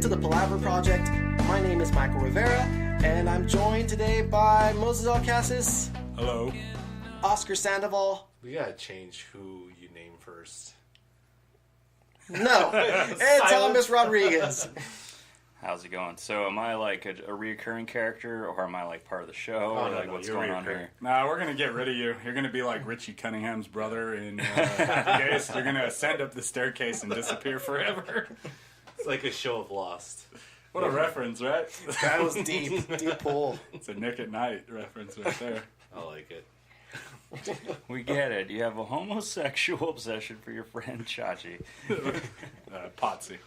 welcome to the Palaver Project. My name is Michael Rivera, and I'm joined today by Moses Alcasis. Hello. Oscar Sandoval. We gotta change who you name first. No. And Thomas Rodriguez. How's it going? So am I like a reoccurring character, or am I like part of the show, or like what's going on here? Nah, we're gonna get rid of you. You're gonna be like Richie Cunningham's brother in Happy Days. You're gonna ascend up the staircase and disappear forever. It's like a show of Lost. What a reference, right? That was deep pull. It's a Nick at Night reference right there. I like it. We get it. You have a homosexual obsession for your friend Chachi. Potsy.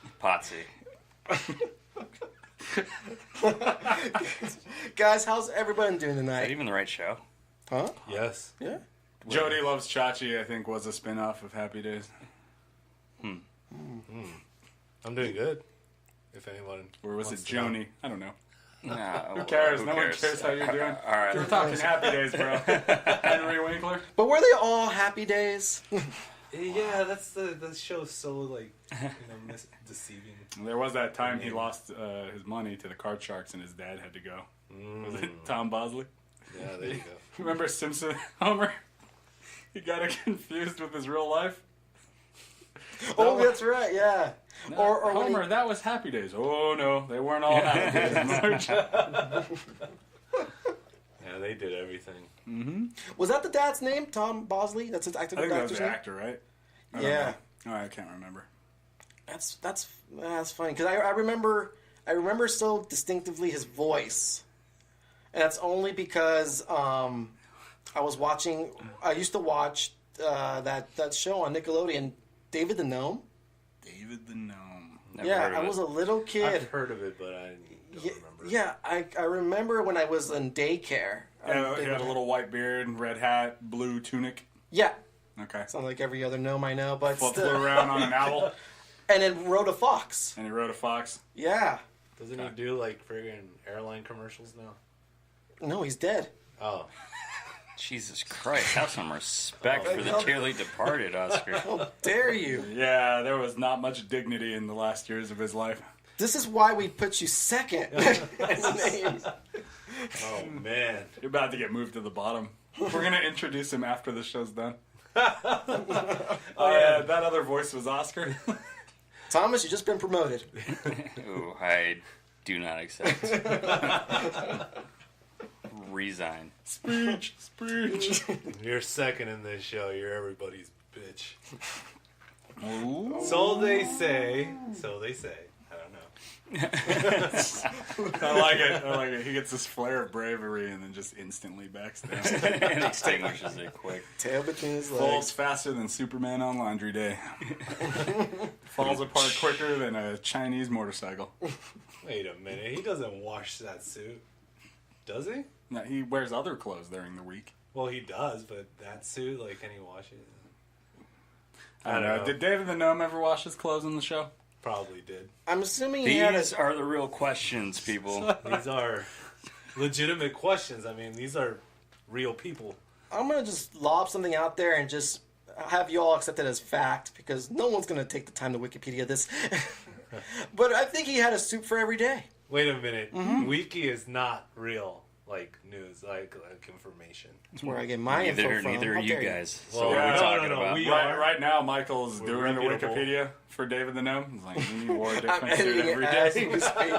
Guys, how's everybody doing Is tonight? that even the right show? Huh? Yes. Yeah. Jody Loves Chachi, I think, was a spin-off of Happy Days. I'm doing good. If anyone Or was it wants to know. Joni? I don't know. Nah, Who cares? who No one cares how you're doing. All right. We're talking Happy Days, bro. Henry Winkler. But were they all happy days? Yeah, that's the show's so like deceiving. There was that time he lost his money to the card sharks and his dad had to go. Was it Tom Bosley? Yeah, there you go. Remember Simpson Homer? He got it confused with his real life. Oh, that's right, yeah. No, Or when Homer, that was Happy Days. Oh no, they weren't all Happy Days, Marge. Yeah, they did everything. was that the dad's name? Tom Bosley? That's his I think that was actor's the name? actor, right? I don't Yeah. know. Oh, I can't remember. That's funny because I remember so distinctively his voice, and that's only because I used to watch that show on Nickelodeon, David the Gnome. David the Gnome. Never Yeah, heard of I it. was a little kid. I've heard of it, but I don't remember. Yeah, I remember when I was in daycare. Yeah, he had a little white beard, red hat, blue tunic. Yeah, Okay. sounds like every other gnome I know, but Flew still. around on an owl, And then rode a fox. and he rode a fox. Yeah. Doesn't he do like friggin' airline commercials now? No, he's dead. Oh, Jesus Christ, have some respect for the dearly departed, Oscar. How dare you? Yeah, there was not much dignity in the last years of his life. This is why we put you second in the name. oh man. You're about to get moved to the bottom. We're going to introduce him after the show's done. Yeah, that other voice was Oscar. Thomas, you've just been promoted. Ooh, I do not accept. Resign. Speech. You're second in this show. You're everybody's bitch. Ooh. So they say. I don't know. I like it. He gets this flare of bravery and then just instantly backs down. And extinguishes it quick. Tail between his Falls legs. faster than Superman on laundry day. Falls apart quicker than a Chinese motorcycle. Wait a minute. He doesn't wash that suit, does he? No, he wears other clothes during the week. Well, he does, but that suit, like, can he wash it? I don't know. Did David the Gnome ever wash his clothes in the show? Probably did. I'm assuming he had These are the real questions, people. These are legitimate questions. I mean, these are real people. I'm going to just lob something out there and just have you all accept it as fact because no one's going to take the time to Wikipedia this. But I think he had a suit for every day. Wait a minute. Wiki is not real, like, news, like information. That's where I get my info from. Neither How are you dare guys. So Well, what are we no, talking no, about? we- Right now, Michael's We're doing the reputable. Wikipedia for David the Gnome. He's like, you wore a I'm different suit editing every it as day. we speak.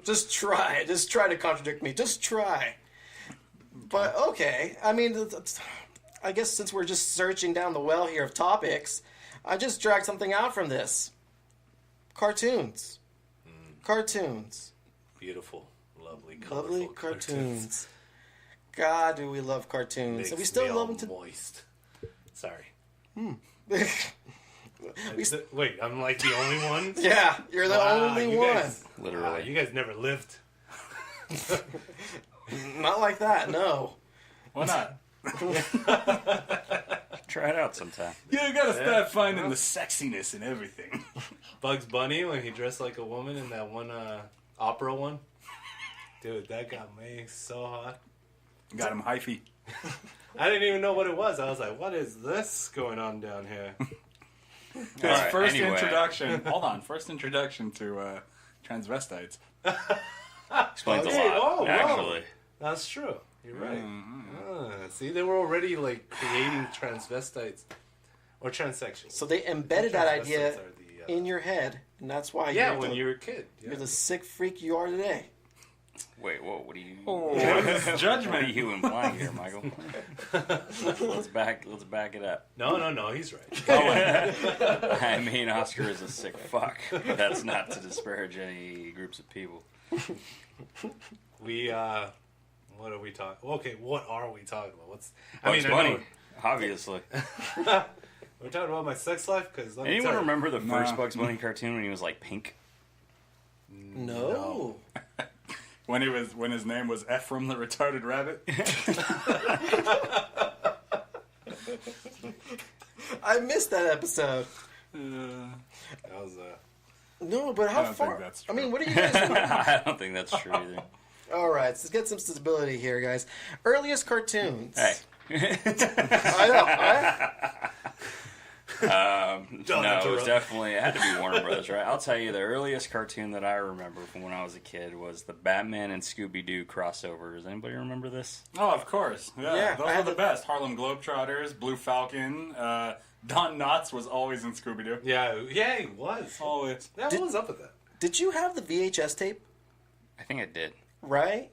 Just try to contradict me. Just try. But okay, I mean, I guess since we're just searching down the well here of topics, I just dragged something out from this. Cartoons. Cartoons. Beautiful, lovely, colorful Lovely cartoons. God, do we love cartoons. Makes And we still me love all them to... moist. Sorry. We Wait, I'm like the only one? Yeah, you're the Wow, only you one. guys- Literally. Wow, you guys never lived. Not like that, no. Why not? Try it out sometime. You gotta start finding the sexiness in everything. Bugs Bunny when he dressed like a woman in that one opera one. Dude, that got me so hot. Got him hyphy. I didn't even know what it was. I was like, what is this going on down here? His Alright, first anyway. introduction. Hold on. First introduction to transvestites. Explains Okay, a lot, whoa. actually. That's true. You're right. Mm-hmm. See, they were already like creating transvestites or transsexuals. So they embedded that idea Transvestites are the, in your head, and that's why when you were a kid. you're the sick freak you are today. Wait, whoa, what are you... What is What are judgment? you implying here, Michael? let's back it up. No, he's right. I mean, Oscar is a sick fuck, but that's not to disparage any groups of people. We what are we talking? Okay, what are we talking about? Bugs Bunny, obviously. We're talking about my sex life because Anyone remember the first Nah. Bugs Bunny cartoon when he was like pink? No. When his name was Ephraim the retarded rabbit. I missed that episode. That was No, but how I don't far? think that's I mean, true. what are you guys? I don't think that's true either. All right, let's get some stability here, guys. Earliest cartoons. Hey. I know. Right? No, it was definitely, it had to be Warner Brothers, right? I'll tell you, the earliest cartoon that I remember from when I was a kid was the Batman and Scooby-Doo crossover. Does anybody remember this? Oh, of course. Yeah, those I were had the the- best. Harlem Globetrotters, Blue Falcon, Don Knotts was always in Scooby-Doo. yeah, he was. Always. Yeah, what was up with that? Did you have the VHS tape? I think I did. Right?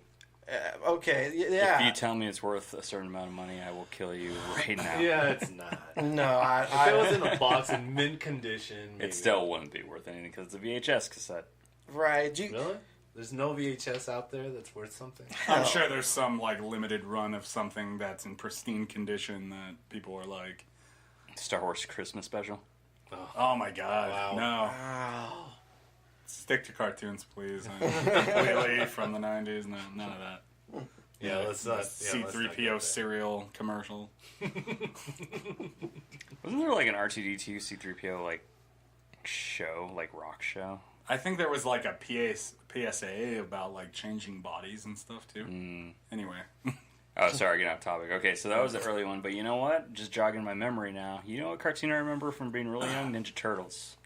Okay. Yeah. If you tell me it's worth a certain amount of money, I will kill you right now. Yeah, it's not. No, If it was in a box in mint condition, maybe. It still wouldn't be worth anything because it's a VHS cassette. right. Really? There's no VHS out there that's worth something. I'm sure there's some like limited run of something that's in pristine condition that people are like, Star Wars Christmas special. oh my god, Wow. no. Wow. Stick to cartoons, please. Completely from the 90s, no, none of that. Yeah, let's not. C3PO cereal commercial. Wasn't there like an R2D2 C3PO like show, like rock show? I think there was like a PSA about like changing bodies and stuff too. Anyway. Oh, sorry, getting off topic. Okay, so that was the early one, but you know what? Just jogging my memory now. You know what cartoon I remember from being really young? Ninja Turtles.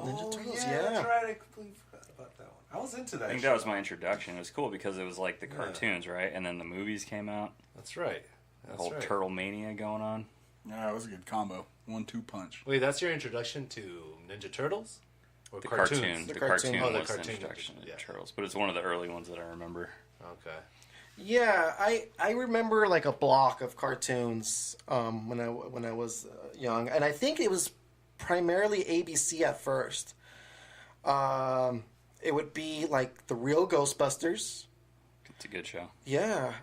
Ninja Turtles, That's yeah. right. I completely forgot about that one. I was into that. I think that was my introduction. It was cool because it was like the cartoons, right? And then the movies came out. That's right. The That's whole right. Turtle Mania going on. Yeah, it was a good combo. 1-2 punch. Wait, that's your introduction to Ninja Turtles? Or The cartoons? cartoon. The The cartoon. cartoon Oh, the was the cartoon introduction Ninja- to yeah. Turtles. But it's one of the early ones that I remember. Okay. Yeah, I remember like a block of cartoons when I was young, and I think it was primarily ABC at first. It would be like the real Ghostbusters, It's a good show. yeah,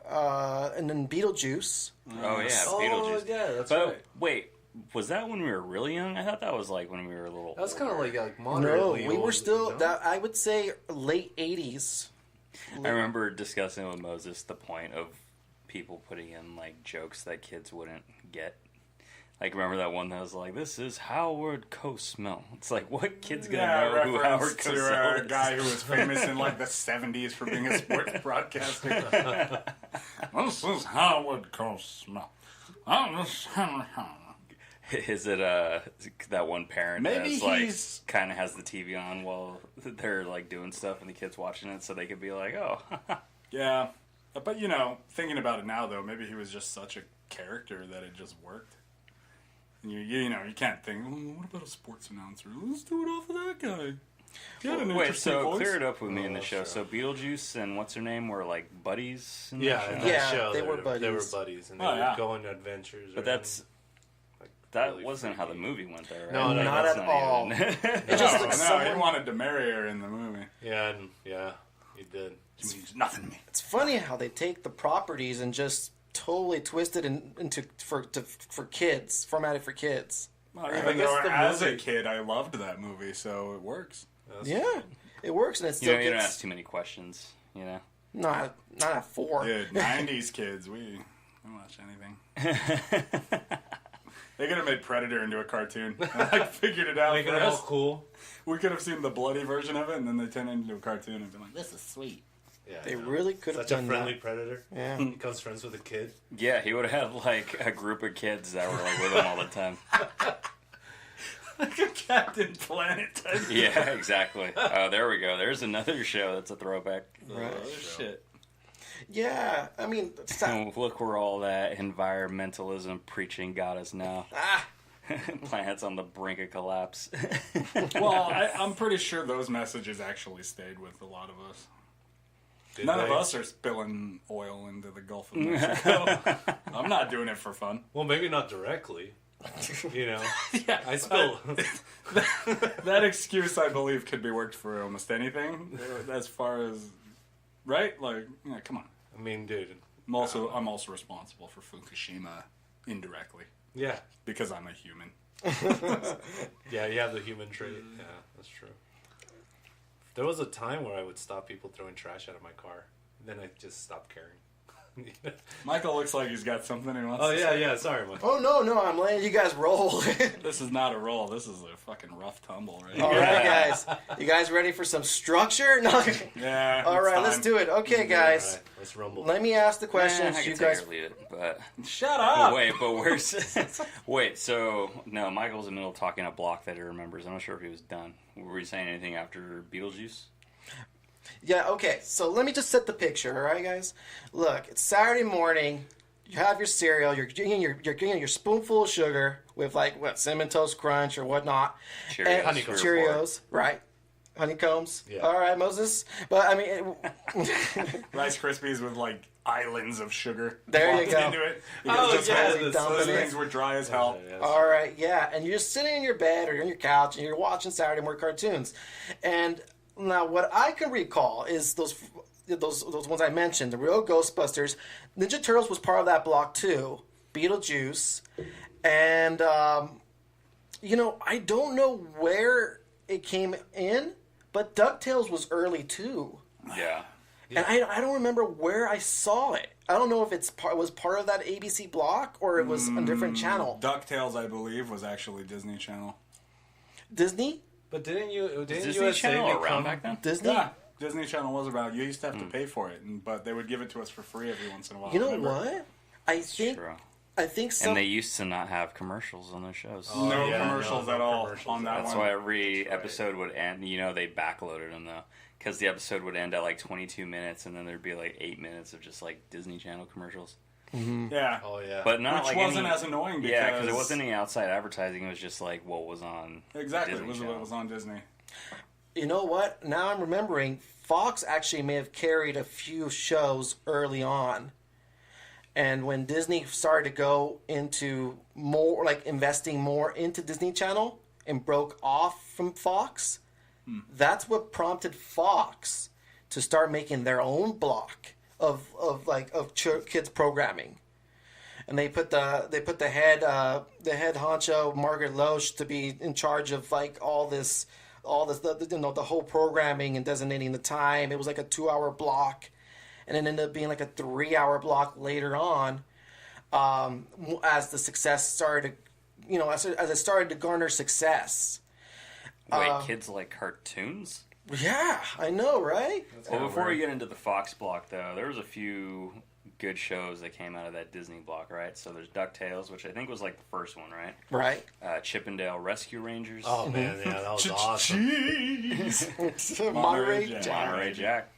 and then Beetlejuice. Oh, yeah, Oh, Beetlejuice. yeah, that's But right. wait, was that when we were really young? I thought that was like when we were a little That was kind of older. like No, moderately we were old, still no? that I would say late '80s. I remember discussing with Moses the point of people putting in like jokes that kids wouldn't get. Like, remember that one that was like, "This is Howard Cosell." It's like, what kid's gonna know who Howard reference to Cosell a is? guy who was famous in like the 70s for being a sports broadcaster. This is Howard Cosell. Is it that one parent Maybe that's like he's- kind of has the TV on while they're like doing stuff and the kids watching it, so they could be like, "Oh, Yeah, but you know, thinking about it now though, maybe he was just such a character that it just worked. And you know, you can't think, oh, what about a sports announcer? Let's do it off of that guy. He had an wait." interesting So voice. clear it up with me in the Oh, show. sure. So Beetlejuice and what's her name were like buddies. In Yeah, the in show? that Yeah, show, they were They buddies. were buddies, and they Oh, would yeah. go on adventures. But or that's like, that really wasn't how the freaky. movie went, though, right? No, no, not that's at all. even- It No, just no, like he someone- wanted to marry her in the movie. Yeah, and, yeah, he did. It means nothing to me. It's funny how they take the properties and just totally twist it into for kids, formatted for kids. Well, I even guess though the as a movie- kid I loved that movie, so it works. That's Yeah, it works, and it You still know, you don't gets ask too many questions. You know. not at 4. Dude, 90s kids, we don't watch anything. They could have made Predator into a cartoon. And, like, figured it out Make for it all us. cool. We could have seen the bloody version of it, and then they turned it into a cartoon and been like, this is sweet. Yeah, They I know. really could have Such a done friendly that. predator. Yeah. He becomes friends with a kid. Yeah, he would have had like a group of kids that were like with him all the time. Like a Captain Planet type. Yeah, exactly. Oh, there we go. There's another show that's a throwback. Right. Oh, shit. Yeah, I mean, Look where all that environmentalism preaching got us now. Planet's on the brink of collapse. Well, I'm pretty sure those messages actually stayed with a lot of us. None of us are spilling oil into the Gulf of Mexico. I'm not doing it for fun. Well, maybe not directly. You know, Yeah, I spill. that excuse, I believe, could be worked for almost anything. As far as, right? Like, yeah, come on. I mean, dude. I'm also responsible for Fukushima indirectly Yeah, because I'm a human. yeah, you have the human trait. Yeah, that's true. There was a time where I would stop people throwing trash out of my car. Then I just stopped caring. Michael looks like he's got something he wants Oh to yeah, say. yeah. Sorry, Mike. oh no, I'm letting you guys roll. This is not a roll. This is a fucking rough tumble, right? All right, guys. You guys ready for some structure? No. Yeah. All right, let's do it. Okay, guys. All right, let's rumble. Let me ask the I questions. can You take guys. it or leave it, but Shut up. but where's? Wait, so no, Michael's in the middle of talking a block that he remembers. I'm not sure if he was done. Were you saying anything after Beetlejuice? Yeah, okay. So let me just set the picture, all right, guys? Look, it's Saturday morning. You have your cereal. You're getting your spoonful of sugar with like Cinnamon Toast Crunch or whatnot. Cheerios. And Honeycombs. Cheerios, right? Honeycombs. Yeah. All right, Moses. But I mean, Rice Krispies with like islands of sugar. There you plopped go. Into it. Oh, Because yeah, those, the those dumping things it. were dry as hell. all right, yeah. And you're just sitting in your bed or you're on your couch and you're watching Saturday morning cartoons. And now, what I can recall is those ones I mentioned, the real Ghostbusters. Ninja Turtles was part of that block too. Beetlejuice, and I don't know where it came in, but DuckTales was early too. Yeah. And I don't remember where I saw it. I don't know if was part of that ABC block or it was a different channel. DuckTales, I believe, was actually Disney Channel. Disney? But didn't Disney USA Channel become around back then? Disney? Yeah, Disney Channel was around. You used to have to pay for it, but they would give it to us for free every once in a while. You know remember? what? I think True. some. And they used to not have commercials on their shows. Oh, No yeah, commercials no at all commercials. on that That's one. why every episode would end. They backloaded them though, because the episode would end at like 22 minutes, and then there'd be like 8 minutes of just like Disney Channel commercials. Yeah. Oh yeah. But not Which like wasn't any, as annoying because... Yeah, because it wasn't any outside advertising. It was just like what was on. Exactly, Disney it was Channel. what was on Disney. You know what? Now I'm remembering. Fox actually may have carried a few shows early on. And when Disney started to go into more, like investing more into Disney Channel and broke off from Fox, that's what prompted Fox to start making their own block of kids programming. And they put the head honcho Margaret Loesch to be in charge of like all this the whole programming and designating the time. It was like a 2-hour block, and it ended up being like a 3-hour block later on, as the success started, as it started to garner success. Wait, kids like cartoons? Yeah, I know, right? Well, before we get into the Fox block, though, there was a few good shows that came out of that Disney block, right? So there's DuckTales, which I think was like the first one, right? Right. Chippendale Rescue Rangers. Oh man, yeah, that was awesome. Jeez! Monterey Jack. Jack. Monterey Jack.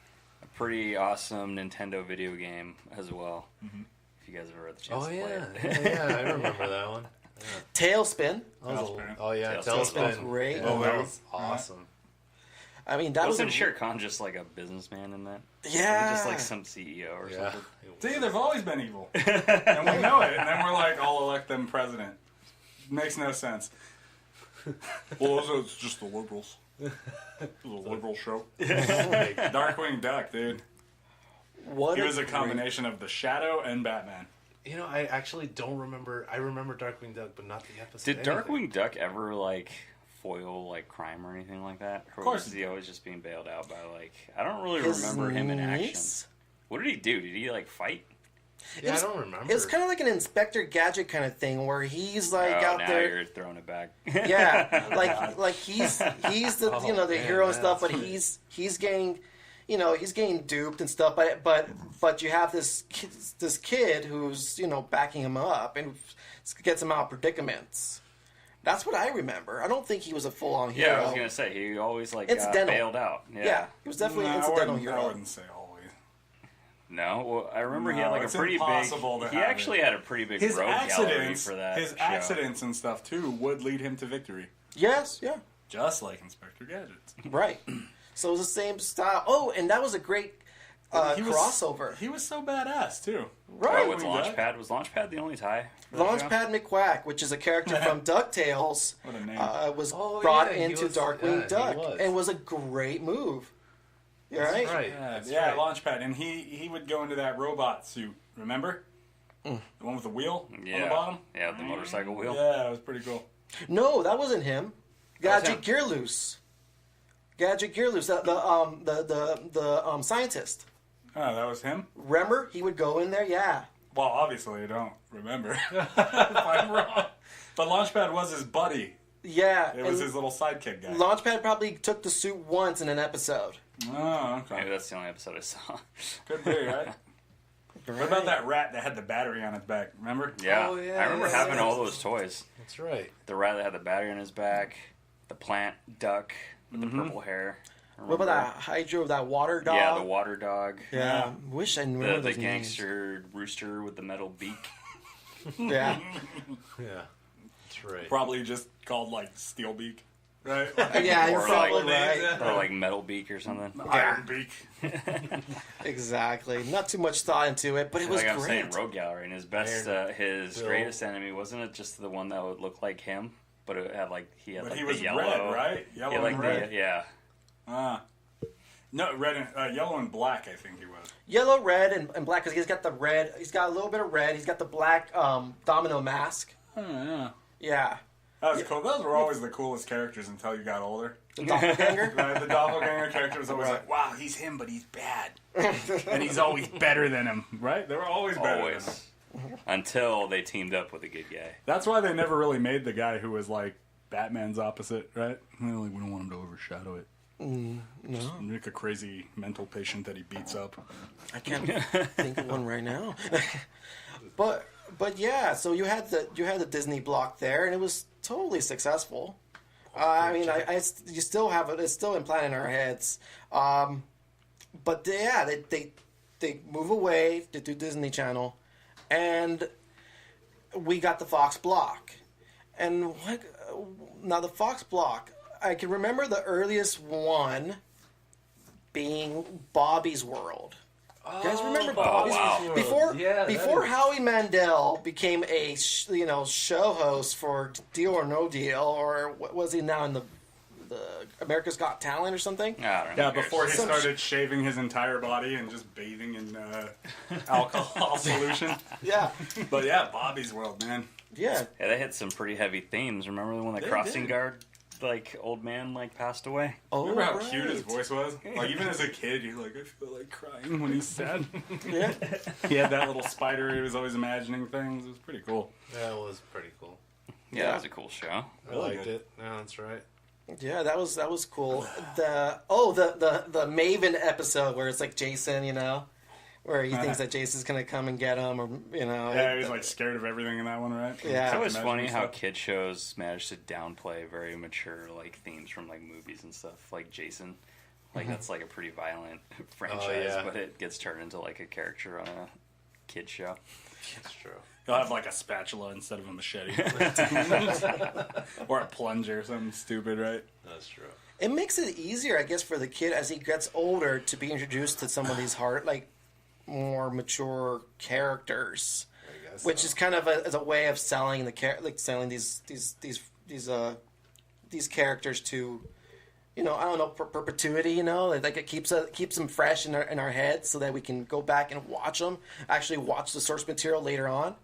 A pretty awesome Nintendo video game as well. If you guys have ever had the chance Oh to play yeah, it. yeah, I remember that one. Tailspin. Tailspin. Oh yeah, Tailspin was Tailspin. great. Yeah, Oh, that yeah. was awesome. I mean, that Wasn't was Shere Khan just like a businessman in that? Yeah. Just like some CEO or Yeah. something? See, they've always been evil. And we know it. And then we're like, I'll elect them president. Makes no sense. Well, it's just the liberals. It was a liberal show. Darkwing Duck, dude. What He was a great- combination of the Shadow and Batman. You know, I actually don't remember. I remember Darkwing Duck, but not the episode. Did Darkwing Duck ever like foil like crime or anything like that? Or Of course. was he always just being bailed out by like I don't really His remember him in action. niece? What did he do? Did he like fight? Yeah, was- I don't remember. It's kind of like an Inspector Gadget kind of thing where he's like Oh, out now there. you're throwing it back. Yeah, like he's the the man, hero and yeah. stuff, but he's getting duped and stuff. But you have this kid who's backing him up and gets him out of predicaments. That's what I remember. I don't think he was a full-on hero. Yeah, I was gonna say he always like got Incidental. bailed out. Yeah, he was definitely an incidental hero. I wouldn't say always. No, well, I remember he had like a it's pretty impossible big. to He have actually it. had a pretty big His road gallery accidents, for that. his show. accidents and stuff too would lead him to victory, Yes, yeah, just like Inspector Gadget. right. So it was the same style. Oh, and that was a great He was- crossover. He was so badass too. Right. Oh, with When he died. Launchpad. Was Launchpad the only tie? for that show? Launchpad McQuack, which is a character from DuckTales, What a name. was Oh, brought yeah, he into was- Darkwing he Duck was. and was a great move. You right? That's right. Yeah, That's yeah, right. Launchpad, and he would go into that robot suit. Remember, the one with the wheel on the Yeah, bottom. yeah, the motorcycle wheel. Yeah, it was pretty cool. No, that wasn't him. That was Gadget Gearloose. Gadget Gearloose, the scientist. Oh, that was him. Remember, he would go in there. Yeah. Well, obviously, I don't remember. If I'm wrong, but Launchpad was his buddy. Yeah. It was and his little sidekick guy. Launchpad probably took the suit once in an episode. Oh, Maybe okay. that's the only episode I saw. Could be, right? What about that rat that had the battery on his back? Remember? Yeah, Oh, yeah, I remember yeah, having yeah. all those toys. That's right. The rat that had the battery on his back, the plant duck with Mm-hmm. the purple hair. What about that Hydro, that water dog? Yeah, the water dog. Yeah. Wish I remember The those gangster rooster with the metal beak. names. Yeah. Yeah. That's right. Probably just called like Steelbeak, right? Yeah, you're Or probably like- right. Or like metal beak or something. Iron Beak. Exactly. Not too much thought into it, but it was Like I'm saying, great. Rogue Gallery, and his best, his Bill. greatest enemy wasn't it just the one that would look like him, but it had like he had But like he the was yellow, red, right? He Yellow had, like and red. yeah. No, red and yellow and black. I think he was. Yellow, red, and black, because he's got the red. He's got a little bit of red. He's got the black domino mask. Oh yeah. Yeah. That was cool. Those were always the coolest characters until you got older. The doppelganger. Right? The doppelganger character was always Right. like, wow, he's him, but he's bad. And he's always better than him, right? They were always better than him. Always. Until they teamed up with a good guy. That's why they never really made the guy who was like Batman's opposite, right? Well, like, we don't want him to overshadow it. No, Make a crazy mental patient that he beats up. I can't think of one right now. but yeah, so you had the Disney block there, and it was totally successful. I mean, you still have it. It's still implanted in our heads. But they move away to do Disney Channel, and we got the Fox block. And what? Now the Fox block, I can remember the earliest one being Bobby's World. You guys remember Bobby's wow. World? Before Yeah, before that is- Howie Mandel became a show host for Deal or No Deal, or what was he now in the America's Got Talent or something? I don't know. Yeah, before he Some started shaving his entire body and just bathing in alcohol solution. Yeah, But yeah, Bobby's World, man. yeah. Yeah, they hit some pretty heavy themes. Remember when the They crossing did. guard, like old man, like passed away? Oh, Remember how right. cute his voice was? Like, even as a kid, you're like, I feel like crying when he's sad. Yeah. He had that little spider, he was always imagining things. It was pretty cool. That was pretty cool. Yeah, that was a cool show. I Really liked good. it. No, that's right. Yeah, that was cool. The Maven episode where it's like Jason, where he thinks that Jason's gonna come and get him, or Yeah, he was like scared of everything in that one, right? Yeah. It's always Imagine funny how stuff. kid shows manage to downplay very mature like themes from like movies and stuff. Like Jason, like that's like a pretty violent franchise, yeah. but it gets turned into like a character on a kid show. That's true. He'll have like a spatula instead of a machete. Or a plunger, something stupid, right? That's true. it makes it easier, I guess, for the kid as he gets older to be introduced to some of these more mature characters, I guess which so. is kind of as a way of selling selling these characters to, I don't know, perpetuity. Like it keeps them fresh in our heads so that we can go back and watch them. Actually, watch the source material later on.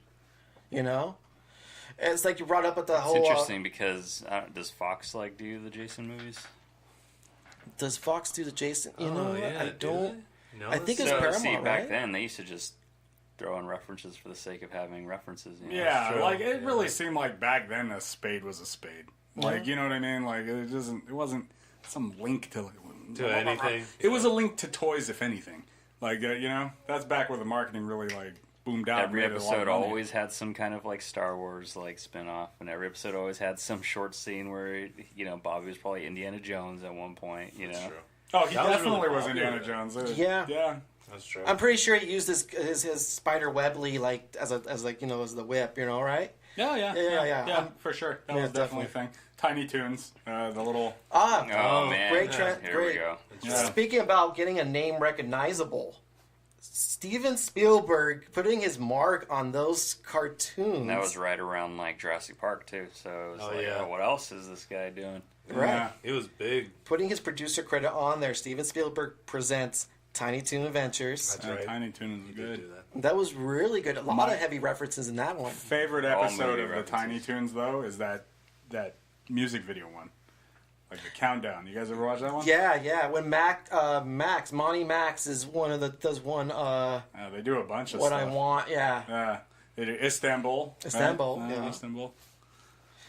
It's like you brought up at the It's whole. interesting because does Fox like do the Jason movies? Does Fox do the Jason? You know what? yeah, I do don't. they? No, I think it's it's Paramount, see, back right? then they used to just throw in references for the sake of having references. Yeah, true. like it Yeah. really seemed like back then a spade was a spade. Like, you know what I mean? Like it wasn't some link to anything. It was a link to toys, if anything. Like that's back where the marketing really like boomed out. Every and made a lot of episode money. always had some kind of like Star Wars like spin-off, and every episode always had some short scene where Bobby was probably Indiana Jones at one point. That's true. Oh, he That was definitely really was popular, Indiana though. Jones. Yeah. Yeah. That's true. I'm pretty sure he used his spider webbly like as the whip, right? Yeah, for sure. That Yeah, was definitely a thing. Tiny Toons, the little... Ah, Oh, man. great Here great. we go. Yeah. Speaking about getting a name recognizable, Steven Spielberg putting his mark on those cartoons. And that was right around like Jurassic Park too. So it was what else is this guy doing? right. Yeah. It was big. Putting his producer credit on there. Steven Spielberg presents Tiny Toon Adventures. That's right. Tiny Toons is He did good. do that. That was really good. A lot of heavy references in that one. Favorite All episode movie of the references. Tiny Toons, though, is that music video one. Like the countdown. You guys ever watch that one? Yeah. When Monty Max is one of the does one. They do a bunch of What stuff. I want. Yeah. They do Istanbul. Istanbul, Right? yeah. Istanbul.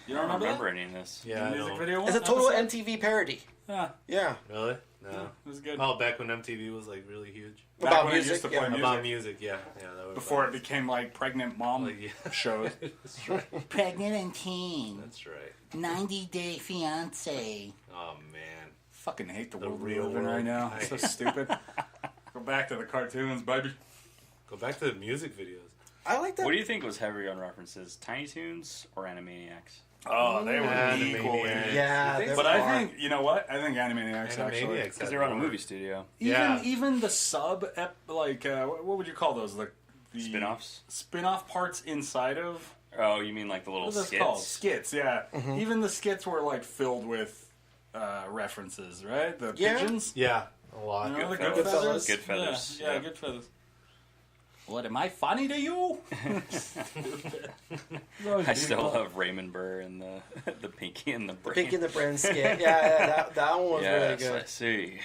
You I don't don't remember remember any of this. Yeah, that? I The music know. video one? It's a total episode? MTV parody. Yeah. Yeah. Really? No. It was good. Oh, back when MTV was like really huge. Back About when it music, used to play yeah. music. About music, yeah. That was Before it fun. became like pregnant mom Like, yeah. shows. That's right. Pregnant and teen. That's right. 90-day fiance. Oh man. Fucking hate the The world we real live in world. right now. It's so stupid. Go back to the cartoons, baby. Go back to the music videos. I like that. What do you think was heavier on references, Tiny Toons or Animaniacs? Oh, they were Animaniacs. equally. Yeah, You think they're But far. I think, you know what? I think Animaniacs actually. Animaniacs Because had they were on a more. movie studio. Yeah. Even the what would you call those? Like the Spin-offs? Spin-off parts inside of. Oh, you mean like the little What is this skits? called? Skits, yeah. Even the skits were like filled with references, right? The Yeah. pigeons. Yeah, a lot. You know, the Goodfellas. good feathers. Good feathers, Yeah, yeah. good feathers. What, am I funny to you? I still love Raymond Burr and the Pinky and the Brain. Pinky and the Brain skit. Yeah, that one was really Yes, good. I see.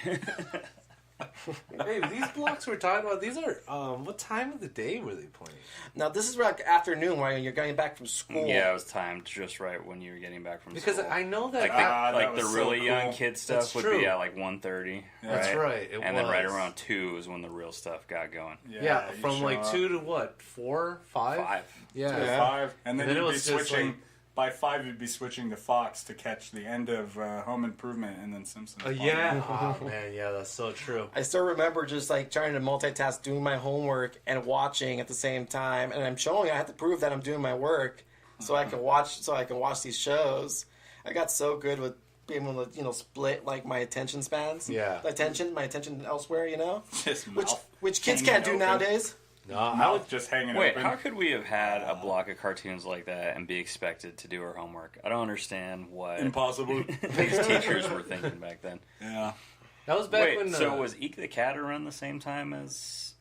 Hey, these blocks we're talking about, these are, what time of the day were they playing? Now this is like afternoon when you're getting back from school. Yeah, it was timed just right when you were getting back from Because school. I know that. like that the was really so young cool. kid stuff That's would true. be at like 1:30. That's right, it and then right was. around 2 is when the real stuff got going. yeah, you from show like up. 2 to what? 4, 5? 5. Yeah. Yeah. 5, and then And then it you'd be was just switching. like- By 5, you'd be switching to Fox to catch the end of Home Improvement and then Simpsons. Yeah. Oh man, yeah, that's so true. I still remember just like trying to multitask, doing my homework and watching at the same time. And I'm showing I have to prove that I'm doing my work so I can watch these shows. I got so good with being able to split like my attention spans. Yeah. my attention elsewhere. Just Which kids hanging can't do open. nowadays. No, I Mouth would just hanging Wait, open. how could we have had a block of cartoons like that and be expected to do our homework? I don't understand what Impossible. these teachers were thinking back then. Yeah. That was back Wait, when. so was Eek the Cat around the same time as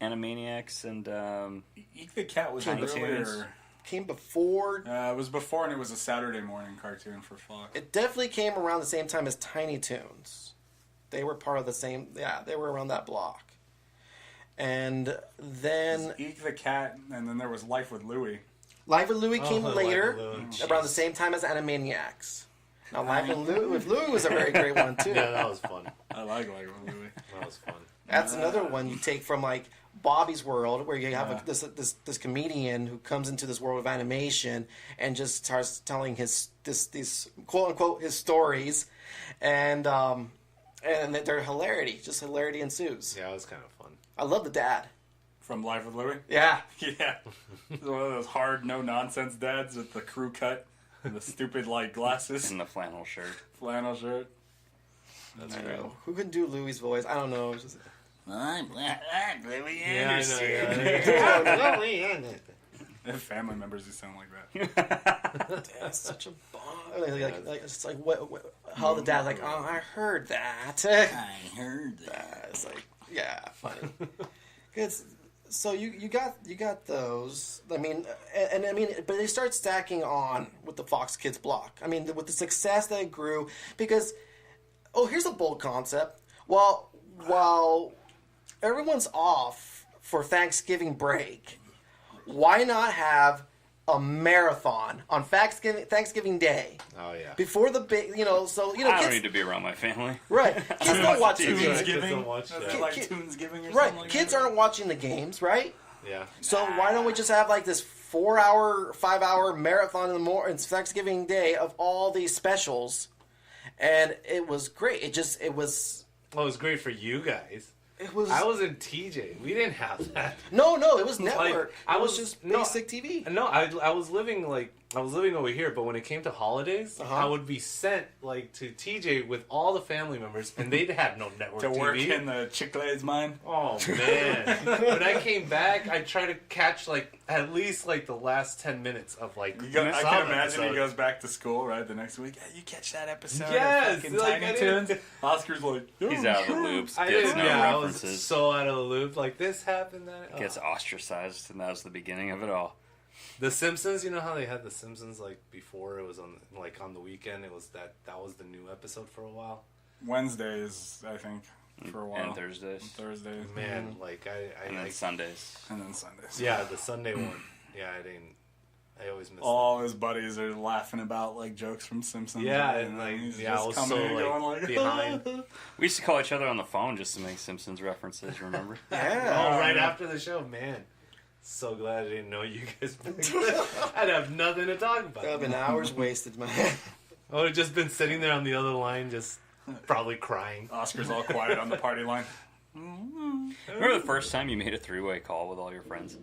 Animaniacs and Eek the Cat was Tiny earlier. Toons. Came before. It was before, and it was a Saturday morning cartoon for Fox. It definitely came around the same time as Tiny Toons. They were part of the same. Yeah, they were around that block. And then Eek the Cat, and then there was Life with Louie. Live with Louie came Live later, with Louie. around the same time as Animaniacs. Now, Live with Louie was a very great one too. Yeah, that was fun. I like Life with Louie. That was fun. That's another one you take from like Bobby's World, where you have Yeah. this comedian who comes into this world of animation and just starts telling these quote unquote his stories, and they're hilarity ensues. Yeah, it was kind of fun. I love the dad. From Life with Louie? Yeah, Yeah. One of those hard, no-nonsense dads with the crew cut and the stupid, like, glasses. in the flannel shirt. Flannel shirt. That's I great. know. Who can do Louie's voice? I don't know. It's just- I'm Louie Yeah, I know. Anderson. Yeah. They have family members who sound like that. That's such a bomb. Like, it's like what how the dad's like, oh, I heard that. I heard that. It's like, yeah, funny. Good. So you got those. I mean, and I mean, but they start stacking on with the Fox Kids block. I mean, with the success that it grew, because here's a bold concept. While everyone's off for Thanksgiving break, why not have a marathon on Thanksgiving Day. Oh yeah. Before the big, so I don't kids, need to be around my family. right? Kids don't watch the Kids games, don't watch that. Is it like Toonsgiving or right? something like Kids that? aren't watching the games, right? Yeah. So why don't we just have like this 4-hour, 5-hour marathon in the Thanksgiving Day of all these specials, and it was great. It was. Well, it was great for you guys. It was. I was in TJ. We didn't have that. No, it was network. I it was was- just no, basic TV. No, I was living over here, but when it came to holidays, Uh-huh. I would be sent to TJ with all the family members, and they'd have no network To TV. work in the Chick-fil-A's mine. Oh man! When I came back, I tried to catch at least the last 10 minutes of I some can imagine episode. he goes back to school right the next week. Hey, you catch that episode? Yes, of fucking like, Tiny I Toons. didn't- Oscar's like, yeah, He's out of the sure. loops. I Gets didn't. no I was references. so out of the loop. Like this happened. That Gets ostracized, and that was the beginning of it all. The Simpsons. You know how they had the Simpsons before it was on the weekend. It was that was the new episode for a while. Wednesdays, I think, for a while. And Thursdays. Thursdays. Man, And then Sundays. And then Sundays. yeah, the Sunday one. Yeah, I always miss. All his buddies are laughing about jokes from Simpsons. Yeah, and and he's I just was coming so in going behind. We used to call each other on the phone just to make Simpsons references, remember? Yeah. Oh, right after the show, man. So glad I didn't know you guys. I'd have nothing to talk about. There have been hours wasted, man. I would have just been sitting there on the other line, just probably crying. Oscar's all quiet on the party line. Remember the first time you made a three-way call with all your friends?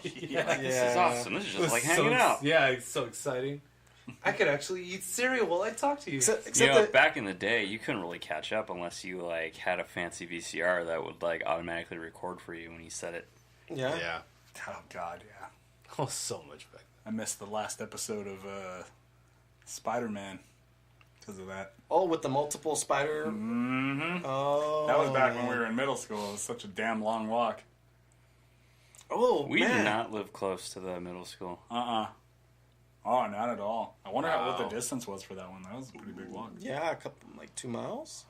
Yeah, This is awesome. This is just like hanging so, out. Yeah, it's so exciting. I could actually eat cereal while I talk to you. Except You know, that, back in the day, you couldn't really catch up unless you had a fancy VCR that would automatically record for you when you said it. yeah. Yeah. Oh, God, yeah. Oh, so much better. I missed the last episode of Spider-Man because of that. Oh, with the multiple spider. Mm-hmm. Oh, That was back when we were in middle school. It was such a damn long walk. Oh, We man. did not live close to the middle school. Oh, not at all. I wonder what the Wow. distance was for that one. That was a pretty big walk. Yeah, a couple 2 miles.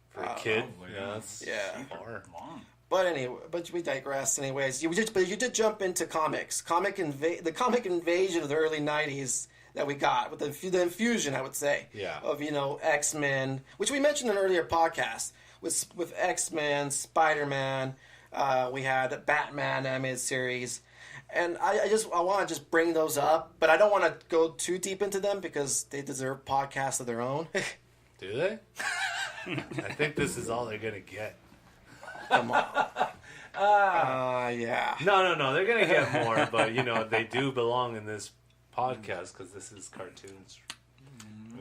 For a kid, probably, yeah, yeah. that's Yeah. far. Long. But anyway, we digress. Anyways, you did jump into comics. The comic invasion of the early '90s that we got with the infusion, I would say, Yeah. of X-Men, which we mentioned in an earlier podcast with X-Men, Spider-Man. We had Batman animated series, and I want to just bring those up, but I don't want to go too deep into them because they deserve podcasts of their own. Do they? I think this is all they're gonna get. Come on. Yeah. No, they're gonna get more, but they do belong in this podcast because this is cartoons.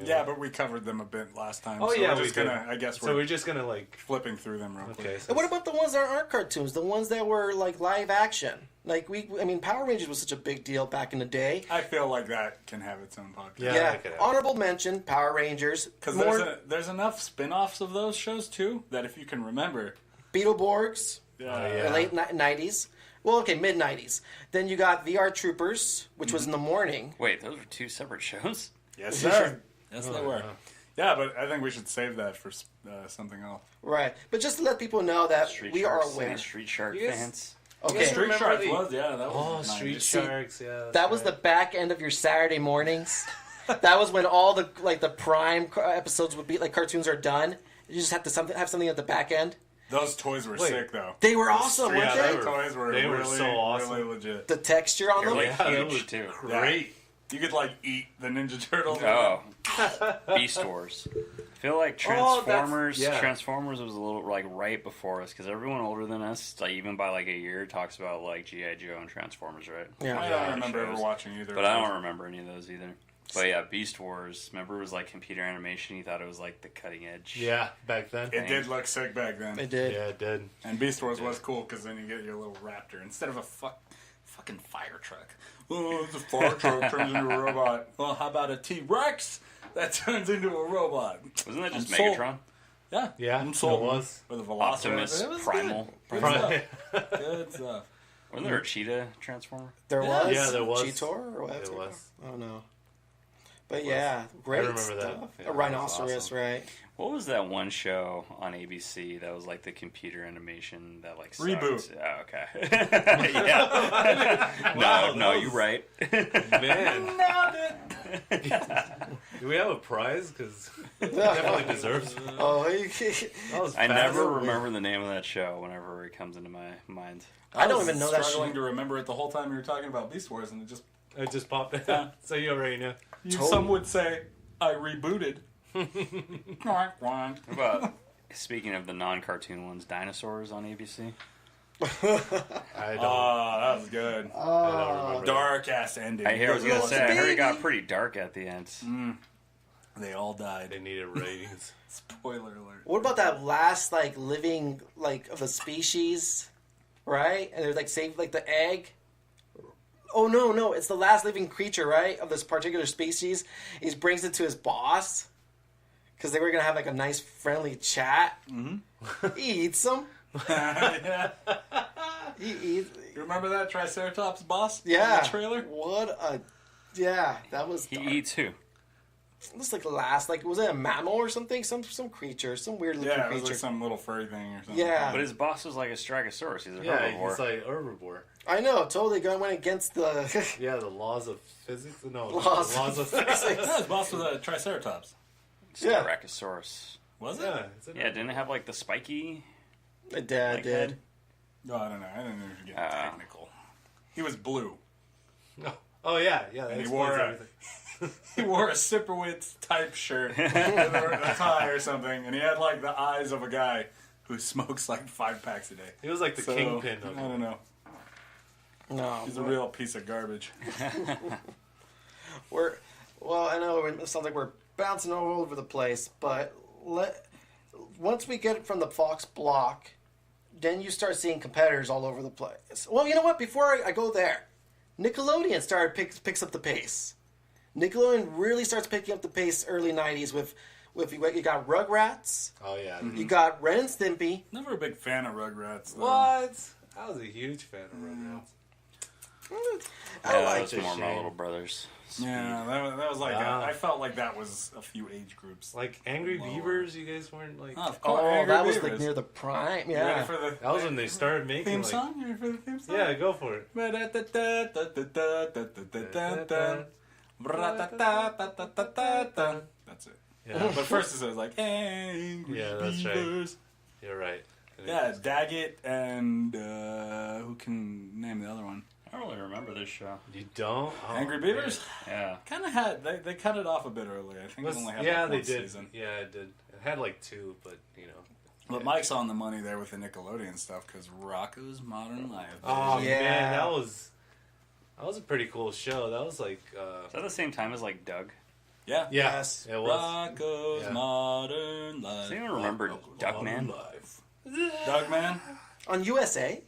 Yeah, but we covered them a bit last time. Oh so yeah, we're just we gonna. did. I guess So we're just gonna flipping through them real quick. Okay. So And what about the ones that aren't cartoons? The ones that were live action? Power Rangers was such a big deal back in the day. I feel like that can have its own podcast. Yeah, Yeah, I could have. honorable mention, Power Rangers. Because More there's enough spin-offs of those shows too that if you can remember, Beetleborgs, yeah. late 90s. Well, okay, mid 90s. Then you got VR Troopers, which was in the morning. Wait, those were two separate shows? yes, sir. Yes, Oh, they were. yeah. Yeah, but I think we should save that for something else. Right. But just to let people know that Street we Sharks, are aware. any Street Shark You guys- fans? Okay. Street Street Remember Sharks the- was, yeah, that was. Oh, Street 90s. Sharks, yeah. that's That was the right. back end of your Saturday mornings. That was when all the the prime episodes would be cartoons are done. You just have to have something at the back end. Those toys were Wait. sick though. They were awesome, Street weren't Shark they? toys were They were really, so awesome. really legit. The texture on them. Like Yeah, that huge was too. great. You could eat the Ninja Turtles. Oh, Beast Wars. I feel like Oh, that's- Transformers. yeah. Transformers was a little right before us because everyone older than us, even by a year, talks about GI Joe and Transformers, right? Yeah. I Yeah, don't remember shows. ever watching either. But of I those. don't remember any of those either. But yeah, Beast Wars. Remember, it was computer animation. You thought it was the cutting edge. Yeah, back then. It did look sick back then. They did. Yeah, it did. And Beast Wars was cool because then you get your little raptor instead of a fucking fire truck. Oh, the fire truck turns into a robot. Well, how about a T-Rex that turns into a robot? Wasn't that just I'm sold. Megatron? Yeah, Yeah, I'm sold. it was. With a Velociraptor. Optimus It was Primal. Good, Right. stuff. Good stuff. Wasn't there a cheetah transformer? There was. Yeah, there was. Cheetor or what? There was. Oh no. But yeah, great remember stuff. that. Yeah, A that was rhinoceros, awesome. right? What was that one show on ABC that was like the computer animation that like sucked? Reboot. Oh, okay. Yeah. No, you're right. Man, do we have a prize? Because it definitely deserves. Oh, That was I never fast. remember the name of that show whenever it comes into my mind. I don't was even know that struggling shit. to remember it the whole time you were talking about Beast Wars, and it just It just popped out. So you already know. some would say I rebooted. What about, speaking of the non-cartoon ones, dinosaurs on ABC? I don't. That was good. I don't remember. Dark ass ending. I was gonna say, I heard it got baby. pretty dark at the end. They all died. They needed ratings. Spoiler alert. What about that last like living like of a species, right? And they're like save like the egg. Oh no, it's the last living creature, right, of this particular species. He brings it to his boss because they were gonna have like a nice friendly chat. Mm-hmm. He eats them. Yeah. He eats. You remember that Triceratops boss? Yeah. In the trailer? What a. Yeah, that was. He dark. eats who? It was like last, like was it a mammal or something? Some creature, some weird looking Yeah, it was creature. like some little furry thing or something. Yeah. But his boss was like a Stegosaurus. He's a Yeah, herbivore. he's like herbivore. I know, totally went against the Yeah, the laws of physics. No, laws of physics. Yeah, his boss was a Triceratops. Yeah. Stegosaurus. Was it? Yeah, it's Yeah, didn't it have like the spiky? My dad Like did. head? No, I don't know. I didn't know if you get technical. He was blue. No. Oh yeah, that And he explains wore a- everything. He wore a Sipperwitz type shirt with a tie or something, and he had like the eyes of a guy who smokes like 5 packs a day. He was like the So, kingpin of I don't know. No, He's a real piece of garbage. well, I know it sounds like we're bouncing all over the place, but once we get it from the Fox block, then you start seeing competitors all over the place. Well, you know what? Before I go there, Nickelodeon picks up the pace. Nickelodeon really starts picking up the pace early '90s with you got Rugrats, Oh yeah. you got Ren and Stimpy. Never a big fan of Rugrats. Though. What? I was a huge fan of Rugrats. I Yeah, like that was it. more my Shame. little brothers. Yeah, that was like Ah. I felt like that was a few age groups. Like Angry Lower. Beavers, you guys weren't like. Oh, of course. Oh, Angry that was Beavers. like near the prime. You ready Yeah. for the That was when they started making theme like. song? You ready for the theme song? Yeah, go for it. That's it. Yeah, But first it says like Angry Yeah, that's right. Beavers. you're right. Yeah, Daggett and who can name the other one? I don't really remember this show. You don't? Oh, Angry Beavers? Yeah. Kind of had they cut it off a bit early. I think Was- it only had yeah, like they one did. season. Yeah, it did. It had like 2, but you know. But Mike's on the money there with the Nickelodeon stuff because Rocco's Modern Life. Oh Yeah. man, that was a pretty cool show. That was like. Is that the same time as like Doug? Yeah. Yes. It was. Rocco's Yeah. Modern Life. Does anyone remember Duckman? Duckman? On USA?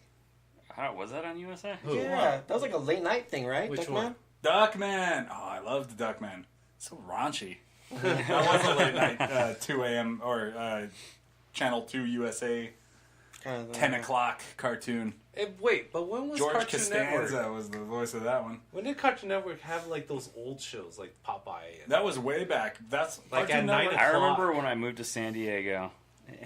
Was that on USA? Who? Yeah, that was like a late night thing, right? Which Duckman? one? Duckman! Oh, I loved Duckman. So raunchy. That was a late night 2 a.m. or Channel 2 USA Kind of 10 o'clock cartoon. Wait, but when was George Cartoon Costanza Network? was the voice of that one. When did Cartoon Network have like those old shows like Popeye? And, That was way back. That's Like Cartoon at 9 Network- I o'clock. remember when I moved to San Diego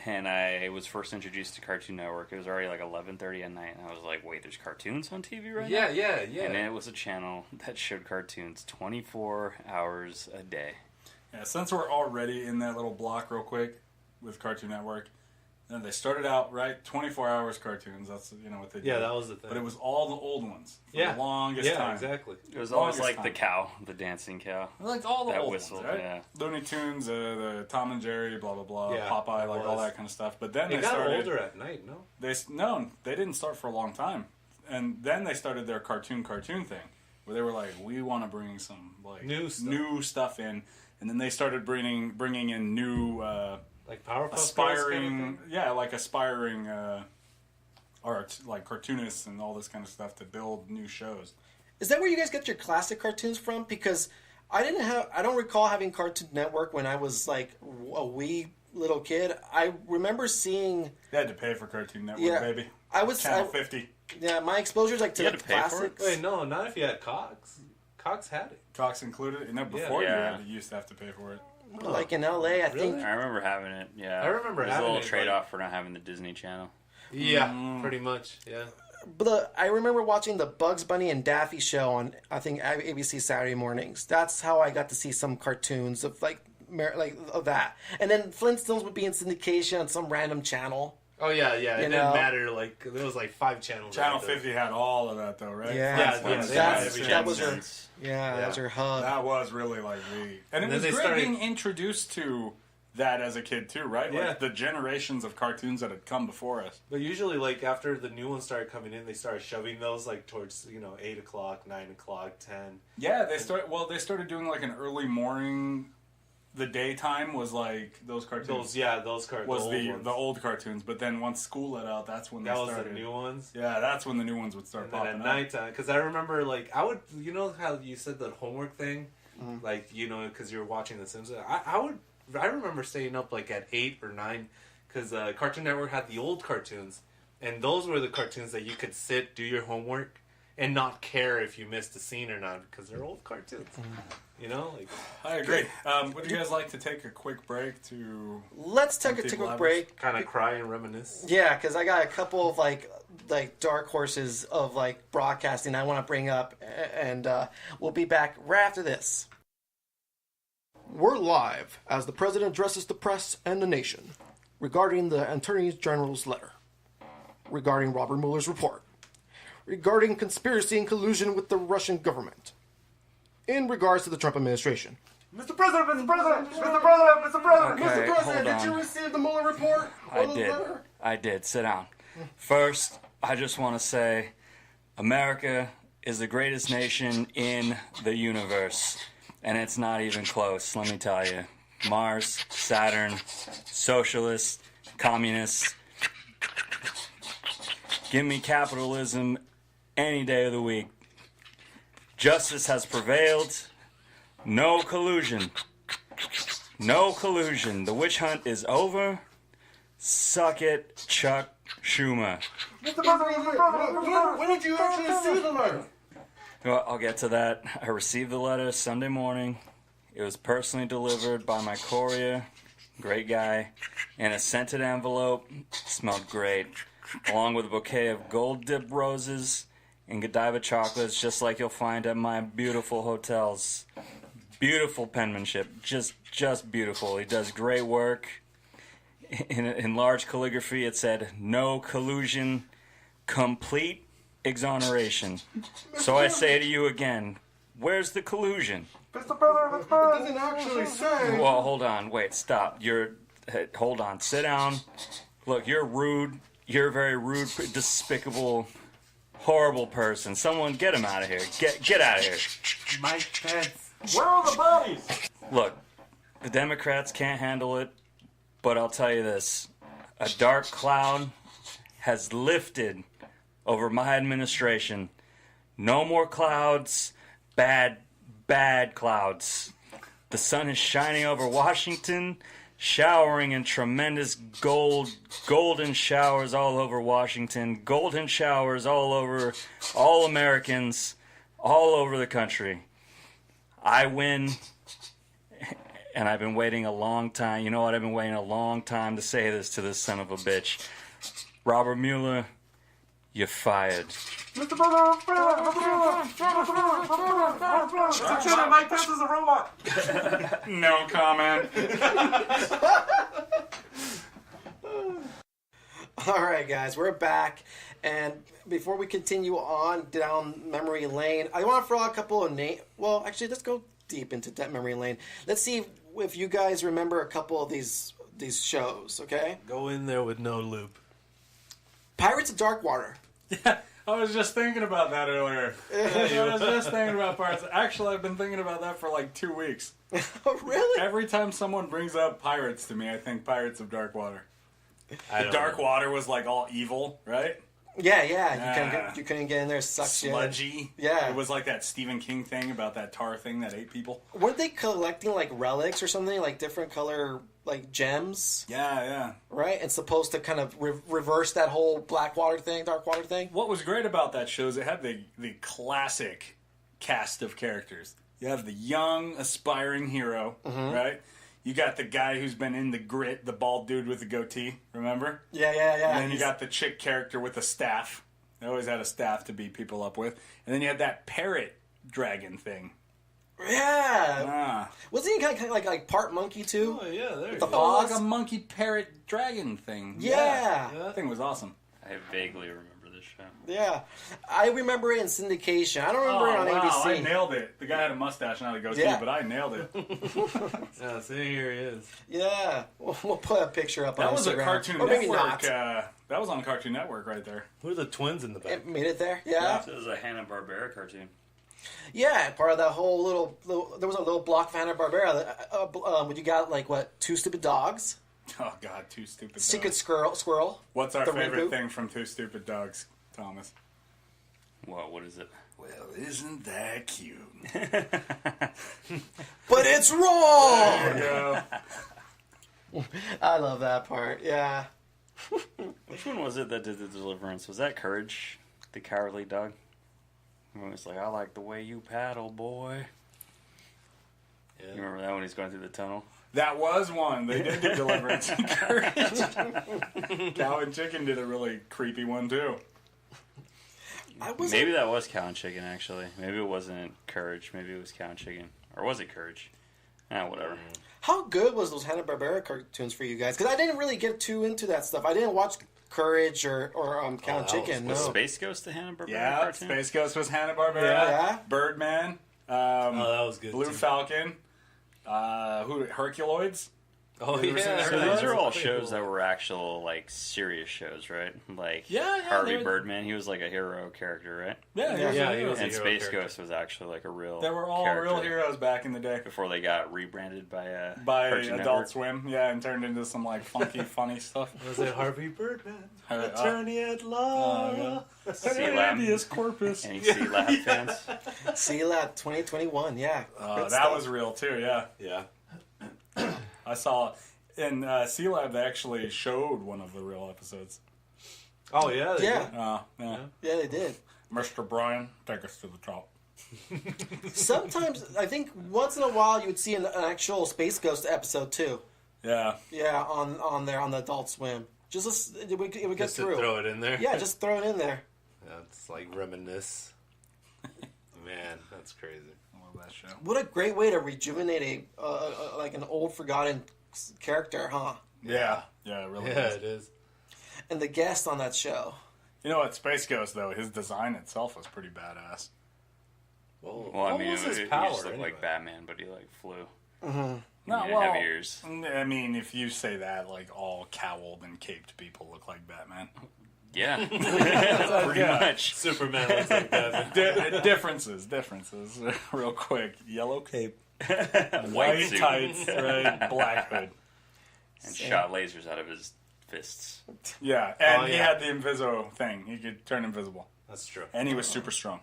and I was first introduced to Cartoon Network. It was already like 11:30 at night, and I was like, "Wait, there's cartoons on TV right now?" yeah. And it was a channel that showed cartoons 24 hours a day. Yeah, since we're already in that little block real quick with Cartoon Network, then they started out, right, 24 hours cartoons. That's, what they did. Yeah, that was the thing. But it was all the old ones for yeah, the longest yeah, time. exactly. It was always Longest like the time. cow, the dancing cow. I liked all the That old whistle, ones, right? yeah. Looney Tunes, the Tom and Jerry, blah, blah, blah, Yeah, Popeye, it like all was. that kind of stuff. But then It they got started... older at night, no? They didn't start for a long time. And then they started their cartoon thing, where they were like, we want to bring some like New stuff. in. And then they started bringing in new... Like Powerpuff Girls aspiring, kind of thing? aspiring art, like cartoonists and all this kind of stuff to build new shows. Is that where you guys get your classic cartoons from? Because I don't recall having Cartoon Network when I was like a wee little kid. I remember seeing. They had to pay for Cartoon Network, Yeah, baby. I was Channel 50. Yeah, my exposure is like to You the had to pay for it? classics. Wait, no, not if you had Cox. Cox had it. Cox included? No, before Yeah. you used to have to pay for it. Like in LA, I think. I remember having it. Yeah, I remember There's having a little it, trade-off for not having the Disney Channel. Yeah, pretty much. Yeah. But I remember watching the Bugs Bunny and Daffy show on, I think, ABC Saturday mornings. That's how I got to see some cartoons of of that. And then Flintstones would be in syndication on some random channel. Oh yeah. It You didn't know? matter. Like there was like 5 channels. Channel right there. 50 had all of that, though, right? Yeah, Flintstones. that was your, that was your hub. That was really like and it then was they great started- being introduced to that as a kid too, right? Yeah. Like the generations of cartoons that had come before us. But usually, like after the new ones started coming in, they started shoving those like towards 8 o'clock, 9 o'clock, 10. Yeah, they started doing like an early morning. The daytime was like those cartoons. Those cartoons was ones. the old cartoons, but then once school let out, that's when that they was started. the new ones. Yeah, that's when the new ones would start And then popping at up. nighttime, because I remember like I would, how you said the homework thing, like because you were watching The Simpsons. I remember staying up like at 8 or 9 because Cartoon Network had the old cartoons, and those were the cartoons that you could sit, do your homework, and not care if you missed a scene or not because they're old cartoons. Like I agree. Would you guys like to take a quick break to? Let's take a quick break. kind of cry and reminisce. Yeah, because I got a couple of like dark horses of like broadcasting I want to bring up, and we'll be back right after this. We're live as the president addresses the press and the nation regarding the Attorney General's letter, regarding Robert Mueller's report, regarding conspiracy and collusion with the Russian government, in regards to the Trump administration. Mr. President, Mr. President, Mr. President, Mr. President. Okay, Mr. President, hold did you on. receive the Mueller report? I did. Sit down. First, I just want to say America is the greatest nation in the universe. And it's not even close, let me tell you. Mars, Saturn, socialists, communists. Give me capitalism any day of the week. Justice has prevailed. No collusion. No collusion. The witch hunt is over. Suck it, Chuck Schumer. Mr. President, when did you actually see the letter? Well, I'll get to that. I received the letter Sunday morning. It was personally delivered by my courier, great guy, in a scented envelope. Smelled great, along with a bouquet of gold-dipped roses and Godiva chocolates, just like you'll find at my beautiful hotels. Beautiful penmanship, just beautiful. He does great work. In large calligraphy, it said, "No collusion, complete exoneration." So I say to you again, where's the collusion? Mr. President, it doesn't actually say. Well, hold on, wait, stop. Hold on, sit down. Look, you're rude. You're a very rude, despicable, horrible person. Someone get him out of here. Get out of here. Mike Pence. Where are the bodies? Look, the Democrats can't handle it, but I'll tell you this. A dark cloud has lifted over my administration. No more clouds. Bad clouds. The sun is shining over Washington, showering in tremendous golden showers all over Washington, golden showers all over all Americans, all over the country. I win, and I've been waiting a long time. You know what? I've been waiting a long time to say this to this son of a bitch. Robert Mueller, you're fired. Mr. President, Mike Pence is a robot. No comment. All right, guys, we're back. And before we continue on down memory lane, I want to throw out a couple of names. Well, actually, let's go deep into that memory lane. Let's see if you guys remember a couple of these shows, okay? Go in there with no loop. Pirates of Dark Water. Yeah, I was just thinking about that earlier. I was just thinking about Pirates. Actually, I've been thinking about that for like 2 weeks. Oh, really? Every time someone brings up pirates to me, I think Pirates of Dark Water. The Dark Water was like all evil, right? Yeah. You couldn't get in there, suck shit. Sludgy. Yeah. It was like that Stephen King thing about that tar thing that ate people. Weren't they collecting like relics or something, like different color like gems? Yeah. Right? And supposed to kind of reverse that whole Black Water thing, Dark Water thing? What was great about that show is it had the classic cast of characters. You have the young, aspiring hero, right? You got the guy who's been in the grit, the bald dude with the goatee, remember? Yeah. And then you got the chick character with a staff. They always had a staff to beat people up with. And then you had that parrot dragon thing. Yeah. Wasn't he kind of like part monkey too? Oh yeah, there you The go. paw- Like a monkey parrot dragon thing. Yeah. That thing was awesome. I vaguely remember this show. Yeah. I remember it in syndication. I don't remember it on ABC. I nailed it. The guy had a mustache, not a goatee, Yeah. but I nailed it. Yeah, see, here he is. Yeah. We'll put a picture up That on was Instagram. a Cartoon or maybe Network. not. That was on Cartoon Network right there. Who are the twins in the back? It made it there. Yeah. So it was a Hanna-Barbera cartoon. Yeah, part of that whole little there was a little block of Hanna-Barbera. When you got like what, Two Stupid Dogs, Oh God, Two Stupid Secret Dogs. Squirrel. What's our the favorite reboot. thing from Two Stupid Dogs, Thomas? What is it? Well, isn't that cute? But it's wrong. There you go. I love that part. Yeah. Which one was it that did the deliverance? Was that Courage, the cowardly dog? It was like, I like the way you paddle, boy. Yeah. You remember that when he's going through the tunnel? That was one. They did do Deliverance and Courage. Cow and Chicken did a really creepy one too. Maybe that was Cow and Chicken, actually. Maybe it wasn't Courage. Maybe it was Cow and Chicken. Or was it Courage? Whatever. How good was those Hanna-Barbera cartoons for you guys? Because I didn't really get too into that stuff. I didn't watch Courage or Cow and Chicken. Was no. Space Ghost the Hanna-Barbera Yeah, cartoon? Space Ghost was Hanna-Barbera. Yeah. Birdman. Oh, that was good. Blue too. Falcon. Herculoids. Oh You ever seen yeah. that? So these are all Pretty shows cool. that were actual, like, serious shows, right? Like, Yeah, Harvey they're- Birdman, he was like a hero character, right? Yeah, Yeah, he was a And hero Space character. Ghost was actually like a real They were all character real heroes back in the day. before they got rebranded by Cartoon Cartoon Network. Adult Swim, yeah, and turned into some like funky, funny stuff. Was it Harvey Birdman, Uh, attorney at law? C-Lab. Habeas corpus. Any C-Lab fans? C-Lab 2021. Yeah. Good That stuff. was real too, yeah. Yeah. I saw in C-Lab they actually showed one of the real episodes. Oh yeah. they Yeah. did. Yeah. Yeah, they did. Mr. Brian, take us to the top. Sometimes, I think once in a while you would see an actual Space Ghost episode too. Yeah. Yeah, on there on the Adult Swim. It would get Just to through. throw it in there. Yeah, just throw it in there. That's like reminisce. Man, that's crazy. I love that show. What a great way to rejuvenate like an old forgotten character, huh? Yeah. Yeah, it really Yeah, is. it is. And the guest on that show. You know what, Space Ghost though, his design itself was pretty badass. Whoa. Well, I What mean, was his he power? just looked anyway? like Batman, but he like flew. No, He didn't have ears. I mean, if you say that, like all cowled and caped people look like Batman. Yeah, pretty Yeah. much. Superman looks like Batman. Differences, real quick. Yellow cape, white suit. tights, right? Black hood. And shot lasers out of his fists. Yeah, and Oh, he yeah. had the Inviso thing. He could turn invisible, That's true. and he was super strong.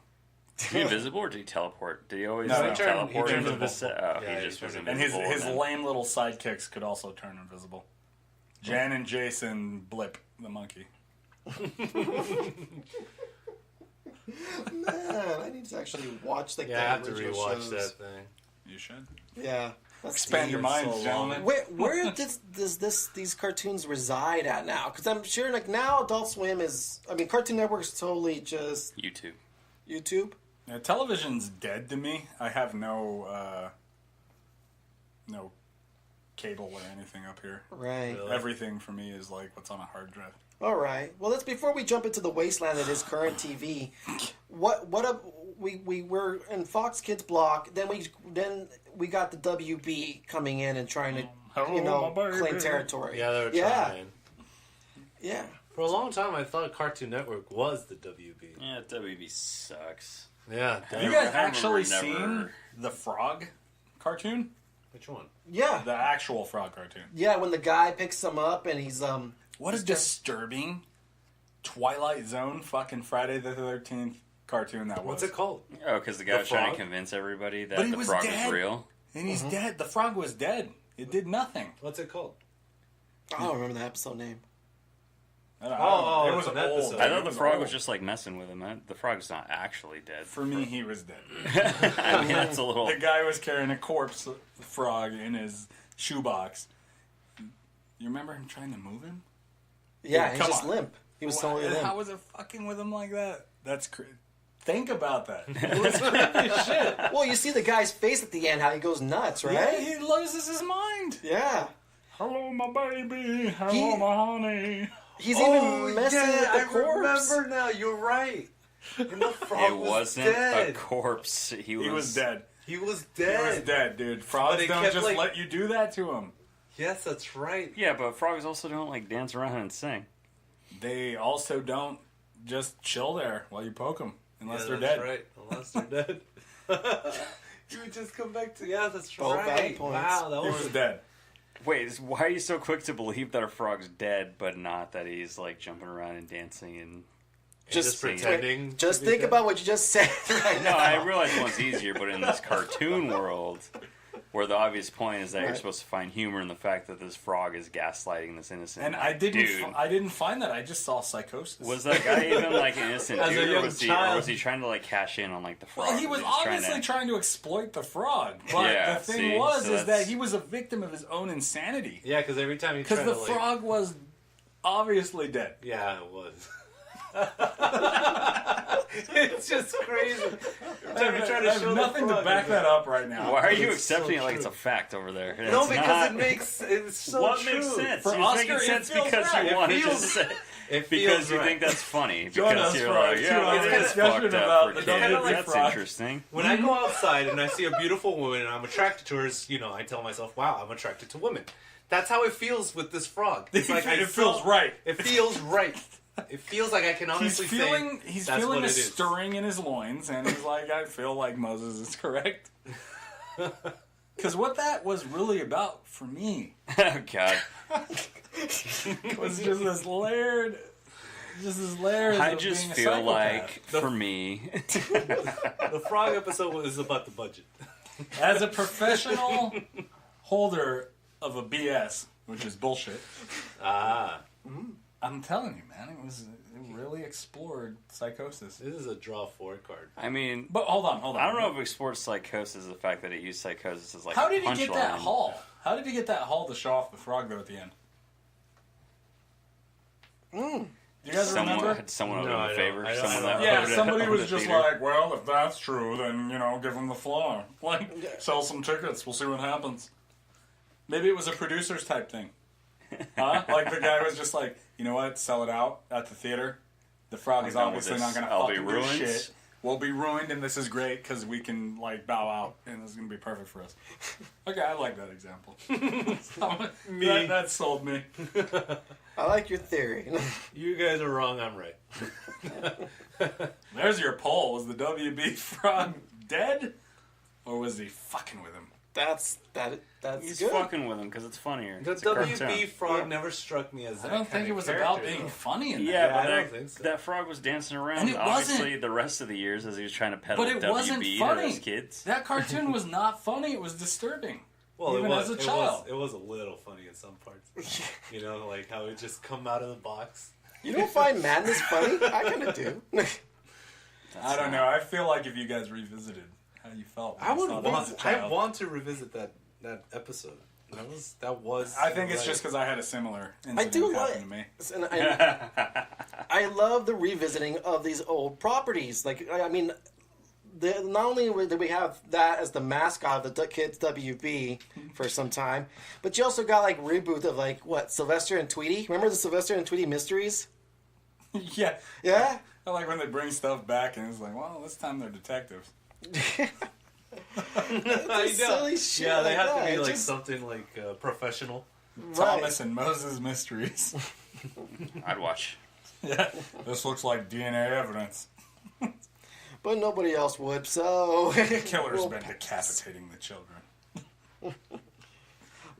Did he invisible or did he teleport? Did he always No, like, he turned teleport into the invisible. set? Oh, Yeah, he he just was turned And invisible. his then- lame little sidekicks could also turn invisible. Jan and Jason Blip, the monkey. Man, I need to actually watch the Yeah, I have to original rewatch shows. that thing. You should. Yeah. Let's Expand see. your minds, so gentlemen. Where does these cartoons reside at now? Because I'm sure like now Adult Swim is. I mean, Cartoon Network is totally just YouTube. YouTube. Yeah, television's dead to me. I have no cable or anything up here. Right. Really? Everything for me is like what's on a hard drive. All right. Well, let's before we jump into the wasteland that is current TV. We were in Fox Kids block. Then we got the WB coming in and trying to Hello, my baby. claim territory. Yeah, they were Yeah. trying. Yeah. For a long time, I thought Cartoon Network was the WB. Yeah, WB sucks. Yeah. Have you damn. guys I remember actually never- seen the Frog cartoon? Which one? Yeah. The actual Frog cartoon. Yeah. When the guy picks him up and he's What a disturbing Twilight Zone fucking Friday the 13th cartoon that was. What's it called? Oh, because the guy The was trying frog? to convince everybody But that he the was frog dead. was real. And he's dead. The frog was dead. It did nothing. What's it called? I don't remember the episode name. I don't Oh, know. It was it's an old. episode. I It thought the was frog old. was just like messing with him. The frog's not actually dead. For me, he was dead. I mean, that's a little. The guy was carrying a corpse frog in his shoebox. You remember him trying to move him? Yeah, Dude, he's come just on. limp. He was totally limp. How was it fucking with him like that? That's crazy. Think about that. It was creepy as shit. Well, you see the guy's face at the end, how he goes nuts, right? Yeah, he loses his mind. Yeah. Hello, my baby. Hello, He- my honey. He's even messing with the I corpse. remember now. You're right. And the frog It was wasn't dead. a corpse. He was dead. He was He dead. was dead, dude. Frogs But it don't kept, just like- let you do that to him. Yes, that's right. Yeah, but frogs also don't like dance around and sing. They also don't just chill there while you poke them, unless Yeah, they're that's dead. right. Unless they're dead. You would just come back to that's Both valid right. points. Wow, that He was was dead. Wait, why are you so quick to believe that a frog's dead, but not that he's like jumping around and dancing and? just singing? pretending. Just to be think dead. about what you just said right No, now. I realize one's easier, but in this cartoon world, where the obvious point is that you're Right. supposed to find humor in the fact that this frog is gaslighting this innocent And I didn't. dude. I didn't find that. I just saw psychosis. Was that guy even like an innocent As a dude, or young was he, child. or was he trying to like cash in on like the frog? Well, he was just obviously trying to exploit the frog. But Yeah, the thing see, was, so is that that's- he was a victim of his own insanity. Yeah, because every time he Because tried the to, like, frog was obviously dead. Yeah, it was. It's just crazy. Every time you try to I have show nothing the to frog, back it's that up right now. Why are you It's so accepting it like true. it's a fact over there? No, It's because not. it's so what true. makes sense? For You're Oscar, making it sense feels because right. you It want to feels- just say It because feels you right. think that's funny. Join Because us you're for like, a yeah, 2 hour well, it's discussion fucked about up the for kids. WWE That's frog. interesting. When I go outside and I see a beautiful woman and I'm attracted to her, I tell myself, "Wow, I'm attracted to women." That's how it feels with this frog. It's like It feels right. It feels right. It feels like I can He's honestly feeling. say He's that's feeling what a it is. stirring in his loins, and he's like, "I feel like Moses is correct." Because what that was really about for me Oh God. was just this layered. I just of being a feel psychopath. like, for me, The frog episode was about the budget. As a professional holder of a BS, which is bullshit, I'm telling you, man, it really explored psychosis. This is a draw 4 card. I mean, But hold on. I don't know if it explores psychosis, the fact that it used psychosis as like How a did he get that punchline. haul? How did he get that haul to show off the frog though at the end? Do you guys remember? Had someone owed No, him I a don't. favor? I don't- Someone I that don't. Yeah, owed it- somebody owed was the just theater? like, well, if that's true, then, give him the floor. Like, sell some tickets. We'll see what happens. Maybe it was a producer's type thing. Huh? Like, the guy was just like, you know what? Sell it out at the theater. The frog is I'm done with obviously this. not going to I'll be fucking do ruined. shit. We'll be ruined, and this is great because we can, bow out, and this is going to be perfect for us. Okay, I like that example. That sold me. I like your theory. You guys are wrong. I'm right. There's your poll. Was the WB frog dead? Or was he fucking with him? That's He's good. fucking with him because it's funnier. The It's a WB cartoon. frog never struck me as that I don't think kind it of was character, about being though. funny in that. Yeah, I but don't think so. that frog was dancing around. And it obviously, wasn't. the rest of the years as he was trying to peddle But it WB wasn't to funny. his kids. That cartoon was not funny. It was disturbing. Well, Even it was, as a child. It was a little funny in some parts. Like how it just come out of the box. You don't find madness funny? I kind of do. I don't know. I feel like if you guys revisited how you felt, when I you would saw that as a want. I child. want to revisit that episode. That was. I think it's just because I had a similar I incident do happen like, to me. and I love the revisiting of these old properties. Like, I mean, not only did we have that as the mascot of the kids WB for some time, but you also got reboot of Sylvester and Tweety. Remember the Sylvester and Tweety mysteries? Yeah. Yeah. I like when they bring stuff back and it's like, well, this time they're detectives. Silly shit. Yeah, they like have to that. be It just- something professional. right. Thomas and Moses Mysteries. I'd watch. Yeah. This looks like DNA evidence. But nobody else would. So The killer's we'll been pass. decapitating the children.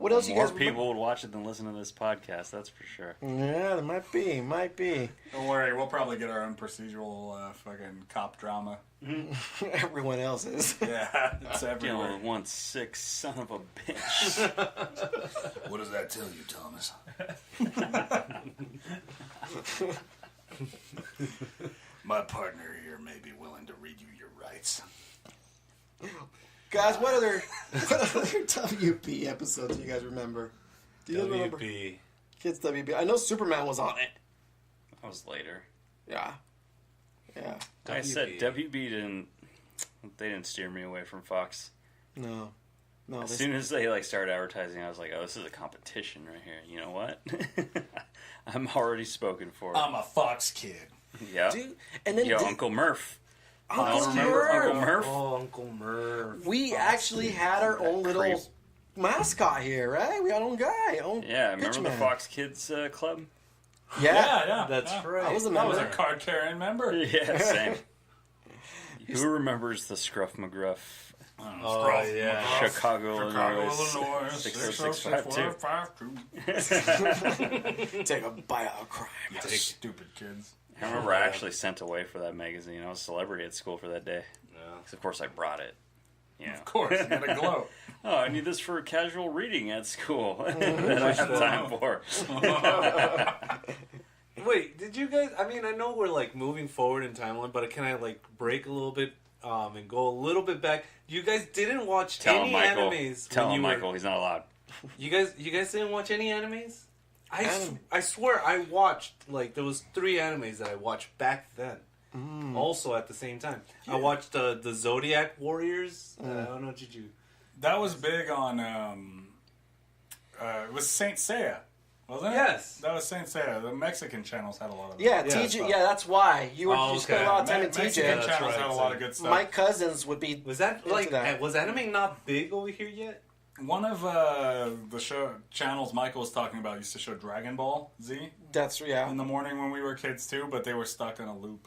What else you More guys people would watch it than listen to this podcast. That's for sure. Yeah, there might be. Don't worry, we'll probably get our own procedural fucking cop drama. Everyone else is. Yeah, it's Dealing everywhere. with one sick son of a bitch. What does that tell you, Thomas? My partner here may be willing to read you your rights. Guys, what other WB episodes do you guys remember? Do you guys remember? WB. Kids WB. I know Superman was on it. That was later. Yeah. Like I said, WB didn't. They didn't steer me away from Fox. No. As soon as they like started advertising, I was like, "Oh, this is a competition right here." You know what? I'm already spoken for. I'm a Fox kid. Yeah. Dude, and then Yo, Uncle Murph. Uncle Remember Uncle Murph. Murph? Oh, Uncle Murph. We actually had our own little Creep. mascot here, right? We had our own guy. Yeah, remember pitch the man. Fox Kids Club? Yeah. That's right. I was a That was a member. card carrying member. Yeah, same. Who remembers the Scruff McGruff? Oh, yeah. Chicago, Illinois, Illinois, 60652. Take a bite out of crime. You stupid kids. I remember I actually sent away for that magazine. I was a celebrity at school for that day. Yeah. 'Cause of course I brought it. Yeah. Of course, you gotta glow. Oh, I need this for casual reading at school that I have time for. Wait, did you guys? I mean, I know we're like moving forward in timeline, but can I like break a little bit and go a little bit back? You guys didn't watch Tell any him, Michael. animes. Tell when him, you were- Michael. He's not allowed. You guys didn't watch any animes? Anim- I swear I watched like there was 3 animes that I watched back then. Also at the same time, I watched the Zodiac Warriors. I don't know, did you? That was big on. It was Saint Seiya, wasn't it? Yes. That was Saint Seiya. The Mexican channels had a lot of that. Yeah, Yeah, TJ. fuck. Yeah, that's why you Oh, spent okay. a lot of time in Mexican TJ. That's channels right, had a lot of good stuff. My cousins would be. Was that into like that. was anime not big over here yet? One of the show channels Michael was talking about used to show Dragon Ball Z That's in the morning when we were kids too, but they were stuck in a loop.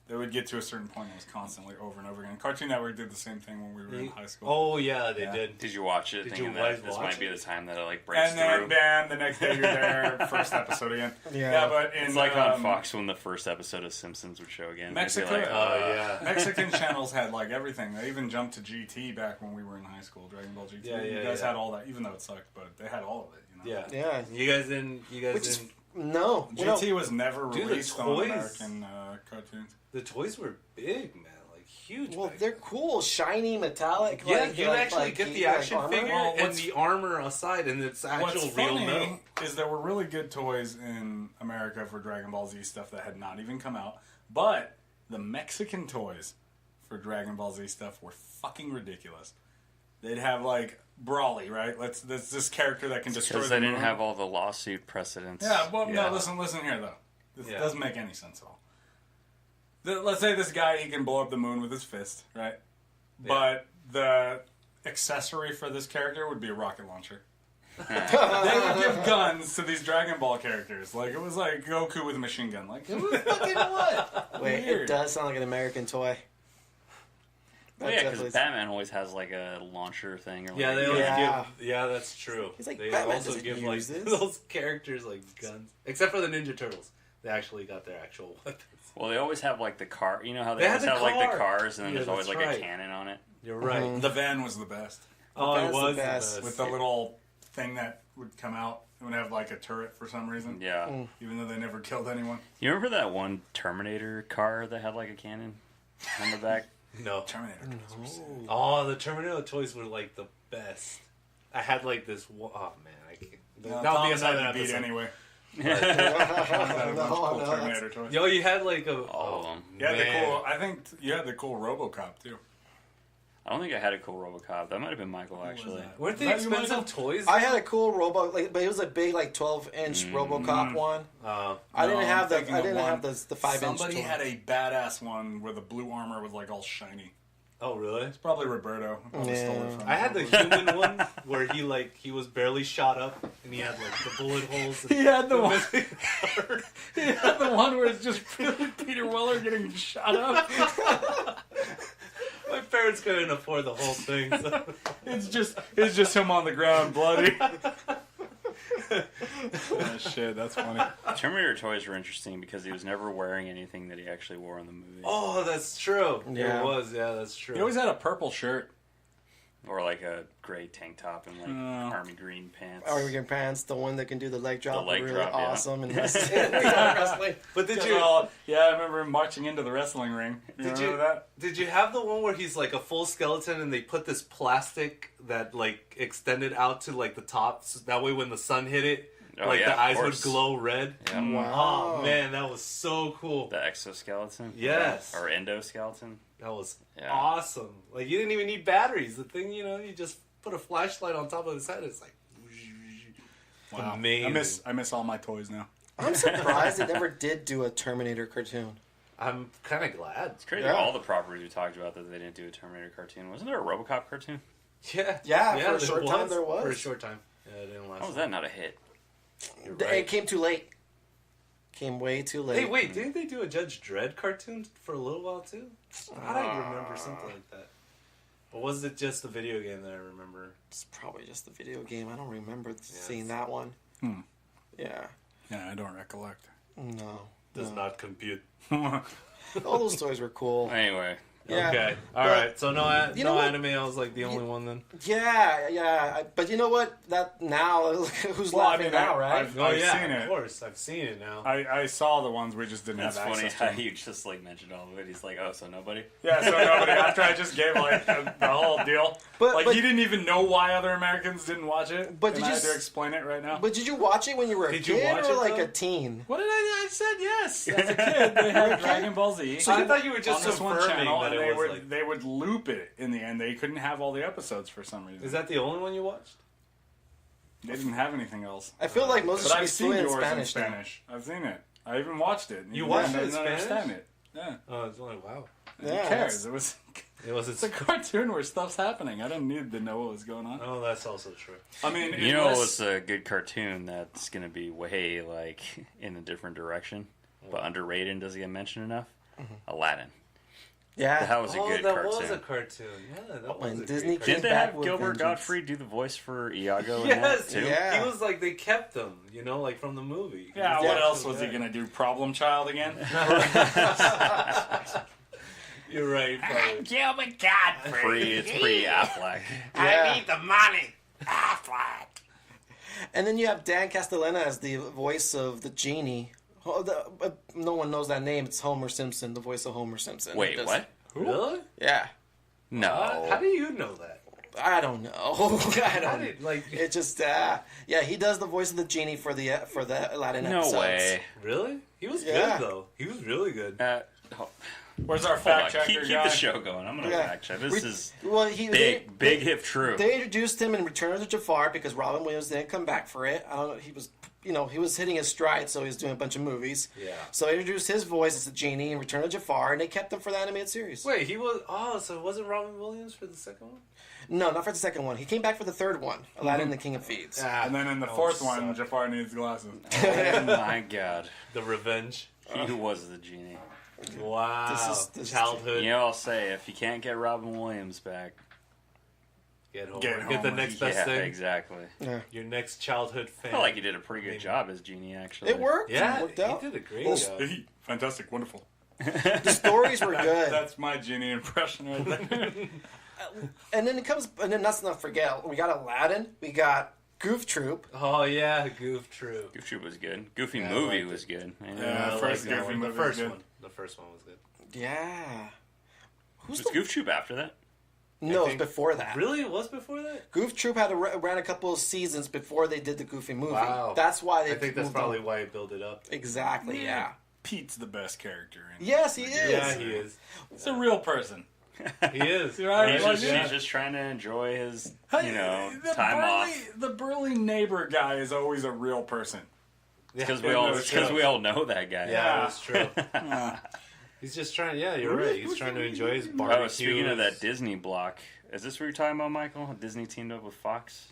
They would get to a certain point and it was constantly over and over again. Cartoon Network did the same thing when we were in high school. Oh yeah, they Yeah. did. Did you watch it? Did thinking you guys that this watch might be it? the time that it like breaks And then, through? bam, the next day you're there, first episode again. Yeah. But in It's like on Fox when the first episode of Simpsons would show again. They'd be Mexico, like, yeah. Mexican channels had like everything. They even jumped to GT back when we were in high school. Dragon Ball GT. Yeah, you yeah, guys yeah. had all that, even though it sucked, but they had all of it. You know? Yeah. Yeah. You guys didn't. Which is didn't. no. Well, GT was never Dude, the released on toys- American cartoons. The toys were big, man. Like huge. well, back they're then. cool, shiny, metallic. Yeah, like, you like, actually like, get the like action armor. figure Well, and what's- the armor aside, and it's actual What's real funny metal. is there were really good toys in America for Dragon Ball Z stuff that had not even come out, but the Mexican toys for Dragon Ball Z stuff were fucking ridiculous. They'd have like Brawly, right? That's this character that can destroy because the they didn't moon. have all the lawsuit precedents. Yeah, well, Yeah. no, listen here, though. This Yeah. doesn't make any sense at all. Let's say this guy, he can blow up the moon with his fist, right? But the accessory for this character would be a rocket launcher. They would give guns to these Dragon Ball characters. Like, it was like Goku with a machine gun. Like, who fucking what? Wait, Weird. it does sound like an American toy. Well, That yeah, definitely- because Batman always has like a launcher thing. Or like, Yeah, they always Yeah. give. Yeah, that's true. He's like, they Batman also doesn't give use like this. those characters like guns, except for the Ninja Turtles. They actually got their actual weapons. Well, they always have like the car. You know how they, They had always the have like car. the cars, and then Yeah, there's always that's like right. a cannon on it. You're right. The van was the best. Oh, That's it the was the best. best. With the little thing that would come out. It would have like a turret for some reason. Yeah. Even though they never killed anyone. You remember that one Terminator car that had like a cannon on the back? No. Terminator. toys were sick. Oh, the Terminator toys were like the best. I had like this. Oh man, I can't. No, That'll be Thomas had another to beat episode. anyway. No, no, Terminator toys. Yo, you had like a. All of them. Yeah, the man. cool. I think you had the cool RoboCop too. I don't think I had a cool RoboCop. That might have been Michael actually. that? Weren't they Is that you, expensive Michael? toys? I had a cool Robo, like, but it was a big, like 12-inch RoboCop one. I didn't No, have I'm the thinking of one. 5-inch. Somebody had a badass one where the blue armor was like all shiny. Oh really? It's probably Roberto. I probably stole it from I had the him. human one where he was barely shot up and he had like the bullet holes. He had the one. missing part. He had the one where it's just Peter Weller getting shot up. My parents couldn't afford the whole thing. So. It's just him on the ground, bloody. Oh, shit, that's funny. Terminator toys were interesting because he was never wearing anything that he actually wore in the movie. Oh, that's true. Yeah. It was. Yeah, that's true. He always had a purple shirt. Or like a gray tank top and like army green pants. Army green pants, the one that can do the leg drop, leg really drop, yeah. awesome and wrestling. But did you? Yeah, I remember him marching into the wrestling ring. Did Remember that? Did you have the one where he's like a full skeleton and they put this plastic that like extended out to like the top, so that way when the sun hit it, like the eyes would glow red? Yeah. Wow. Oh man, that was so cool. The exoskeleton? Yes. Or endoskeleton? That was Yeah. awesome. Like you didn't even need batteries. The thing, you just put a flashlight on top of his head. It's like Wow. amazing. I miss all my toys now. I'm surprised they never did do a Terminator cartoon. I'm kind of glad. It's crazy Yeah. all the properties we talked about that they didn't do a Terminator cartoon. Wasn't there a RoboCop cartoon? Yeah, for a short time there was. For a short time. Yeah, it didn't last. How was that not a hit? You're It right. came too late. Came way too late. Hey, wait, didn't they do a Judge Dredd cartoon for a little while too? I don't remember something like that. Or was it just the video game that I remember? It's probably just the video game. I don't remember seeing that one. Hmm. Yeah. Yeah, I don't recollect. No. Does no. not compute. All those toys were cool. Anyway, Yeah. Okay. All But- right. So no You know what? anime. I was like the only one then. Yeah. But you know what? That now, who's laughing now, right? I've seen of it. course. I've seen it now. I saw the ones we just didn't that's have funny access how to. you just like mentioned all of it. He's like, oh, so nobody? Yeah, so nobody. After I just gave like the whole deal, But- he didn't even know why other Americans didn't watch it. But and did I you had to s- explain it right now. But did you watch it when you were a Did you kid watch or it, like though? a teen? What did I said yes. As a kid, they had Dragon Ball Z. So I thought you were just on this one confirming channel, that and it was like. they would loop it in the end. They couldn't have all the episodes for some reason. Is that the only one you watched? They didn't have anything else. I feel like most But should be I've seen fluent in yours Spanish. in now. Spanish. I've seen it. I even watched it. You watched I it in didn't Spanish? understand it. Yeah. Oh, it's only wow. Who Yeah, cares? that's- It was. It's a cartoon where stuff's happening. I didn't need to know what was going on. Oh, that's also true. I mean, You know, it was a good cartoon that's going to be way like in a different direction, but underrated and doesn't get mentioned enough. Aladdin. Yeah. That was a good that cartoon. was a cartoon. Yeah, that When was a Disney great came Didn't they back have with Gilbert vengeance. Godfrey do the voice for Iago in Yes, that too? Yeah. He was like they kept them, like from the movie. Yeah, Yeah, what else so was he bad. going to do? Problem Child again? You're right. Probably. Gilbert Godfrey. It's pre Affleck. Yeah. the money. And then you have Dan Castellana as the voice of the genie. No one knows that name. It's Homer Simpson, the voice of Homer Simpson. He Wait, does- what? Really? Yeah. No. How do you know that? I don't know. I How don't. did like? It just yeah, he does the voice of the genie for the Aladdin No episodes. way. Really? He was Yeah. good though. He was really good. Where's our Hold fact on. checker Keep guy? the show going. I'm going to Yeah. fact check. This is Well, big if true. They introduced him in Return of the Jafar because Robin Williams didn't come back for it. I don't know. He was hitting his stride, so he was doing a bunch of movies. Yeah. So they introduced his voice as the genie in Return of Jafar, and they kept him for the animated series. Wait, he was. Oh, so it wasn't Robin Williams for the second one? No, not for the second one. He came back for the third one, Aladdin and the King of Thieves. And then in the fourth one, Jafar needs glasses. Oh my god. The Revenge. He was the genie. Wow. This is childhood. You know, I'll say, if you can't get Robin Williams back, Get Homer. Get Get the Homer. next best yeah, thing. exactly. Yeah. Your next childhood fan. I felt like he did a pretty good job as genie, actually. It worked. Yeah, It worked out. he did a great Well, job. Fantastic, wonderful. The stories were good. That's my genie impression right there. And then let's not forget, we got Aladdin, we got Goof Troop. Oh yeah, Goof Troop. Goofy was good. Goofy Yeah, I movie liked was good. Yeah. I first like that Goofy one. The movie was first good. one. The first one was good. Yeah. Who's Was the... Goof Troop after that? No, it was think- before that. Really, it was before that. Goof Troop ran a couple of seasons before they did the Goofy movie. Wow. That's why they I think that's moved probably on. why it built it up. Exactly, yeah. Pete's the best character in Yes, he is. Yeah, he is. He's a real person. He is. Right? He's Like, just, yeah. he's just trying to enjoy his, Hey, you know, the time burly, off. The burly neighbor guy is always a real person. Because Yeah, we all, that's because true. we all know that guy. Yeah, that's true. He's just trying. Yeah, you're right. He's trying to enjoy his barbecue. Oh, speaking of that Disney block, is this what you're talking about, Michael? Disney teamed up with Fox?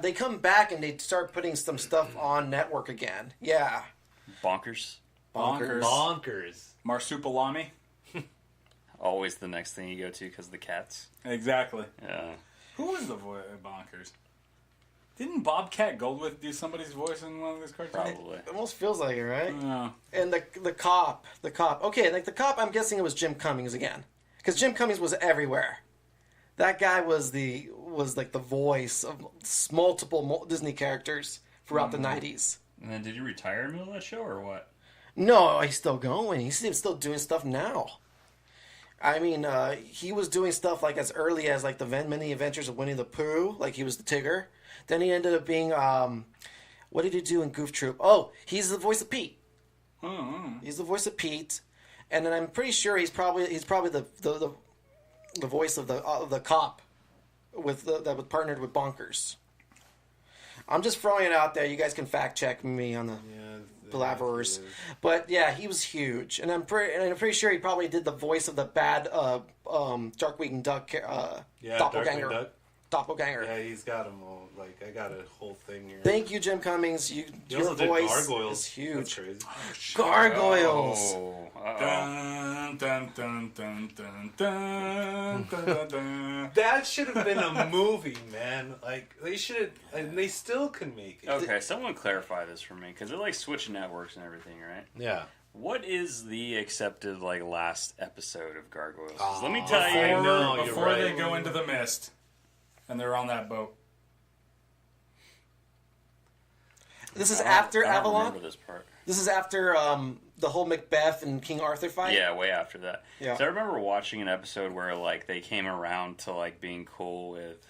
They come back and they start putting some stuff on network again. Yeah. Bonkers. Bonkers. Bonkers. Marsupilami. always the next thing you go to because of the cats. Exactly. Yeah. Who was the voice of Bonkers? Didn't Bobcat Goldthwait do somebody's voice in one of those cartoons? Probably. It almost feels like it, right? No. And the cop. Okay, like the cop, I'm guessing it was Jim Cummings again. Because Jim Cummings was everywhere. That guy was like the voice of multiple Disney characters throughout the 90s. And then did you retire in the middle of that show or what? No, he's still going. He's still doing stuff now. I mean, he was doing stuff like as early as like the many adventures of Winnie the Pooh, like he was the Tigger. Then he ended up being, what did he do in Goof Troop? Oh, he's the voice of Pete. Mm-hmm. He's the voice of Pete, and then I'm pretty sure he's probably the voice of the cop that was partnered with Bonkers. I'm just throwing it out there. You guys can fact check me on the Palaverers, but yeah, he was huge, and I'm pretty sure he probably did the voice of the bad Darkwing Duck doppelganger. Darkwing Duck. Doppelganger. Yeah, he's got them all. Like, I got a whole thing here. Thank you, Jim Cummings. He Your also did voice Gargoyles. is huge. That's crazy. Gargoyles. Oh. Dun, dun, dun, dun, dun, dun, dun, dun, dun. That should have been a movie, man. Like, they should, and they still can make it. Okay, someone clarify this for me, because they're like switching networks and everything, right? Yeah. What is the accepted like last episode of Gargoyles? 'Cause Oh, let me tell I you. know, you're Before right. they go into the mist, and they're on that boat. This is I don't- after I don't Avalon. remember this part. This is after the whole Macbeth and King Arthur fight. Yeah, way after that. Yeah. So I remember watching an episode where like they came around to like being cool with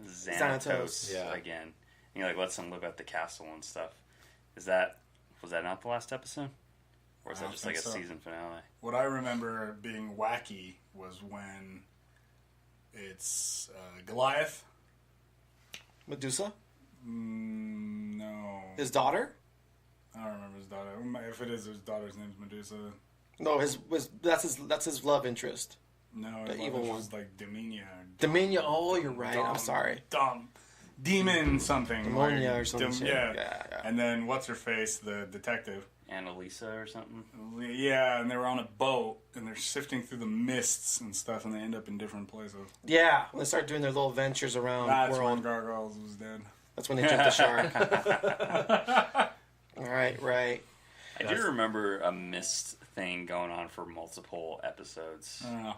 Xanatos Xanatos. Yeah. again. And he like lets them live at the castle and stuff. Was that not the last episode? Or was I that don't just like a think so. season finale? What I remember being wacky was when it's Goliath. Medusa, No. his daughter. I don't remember his daughter. If it is his daughter's name's Medusa. No, that's his love interest. No, The his evil mother one. was like Demonia. Demonia. Oh, you're right. I'm sorry. Dumb. Demon something. Demonia like, or something. shit. yeah. Yeah. And then what's her face, the detective. Annalisa or something? Yeah, and they were on a boat and they're sifting through the mists and stuff, and they end up in different places. Yeah, when they start doing their little ventures around That's world. when Gargoyles was dead. That's when they jump the shark. Right. I do remember a mist thing going on for multiple episodes. I don't know.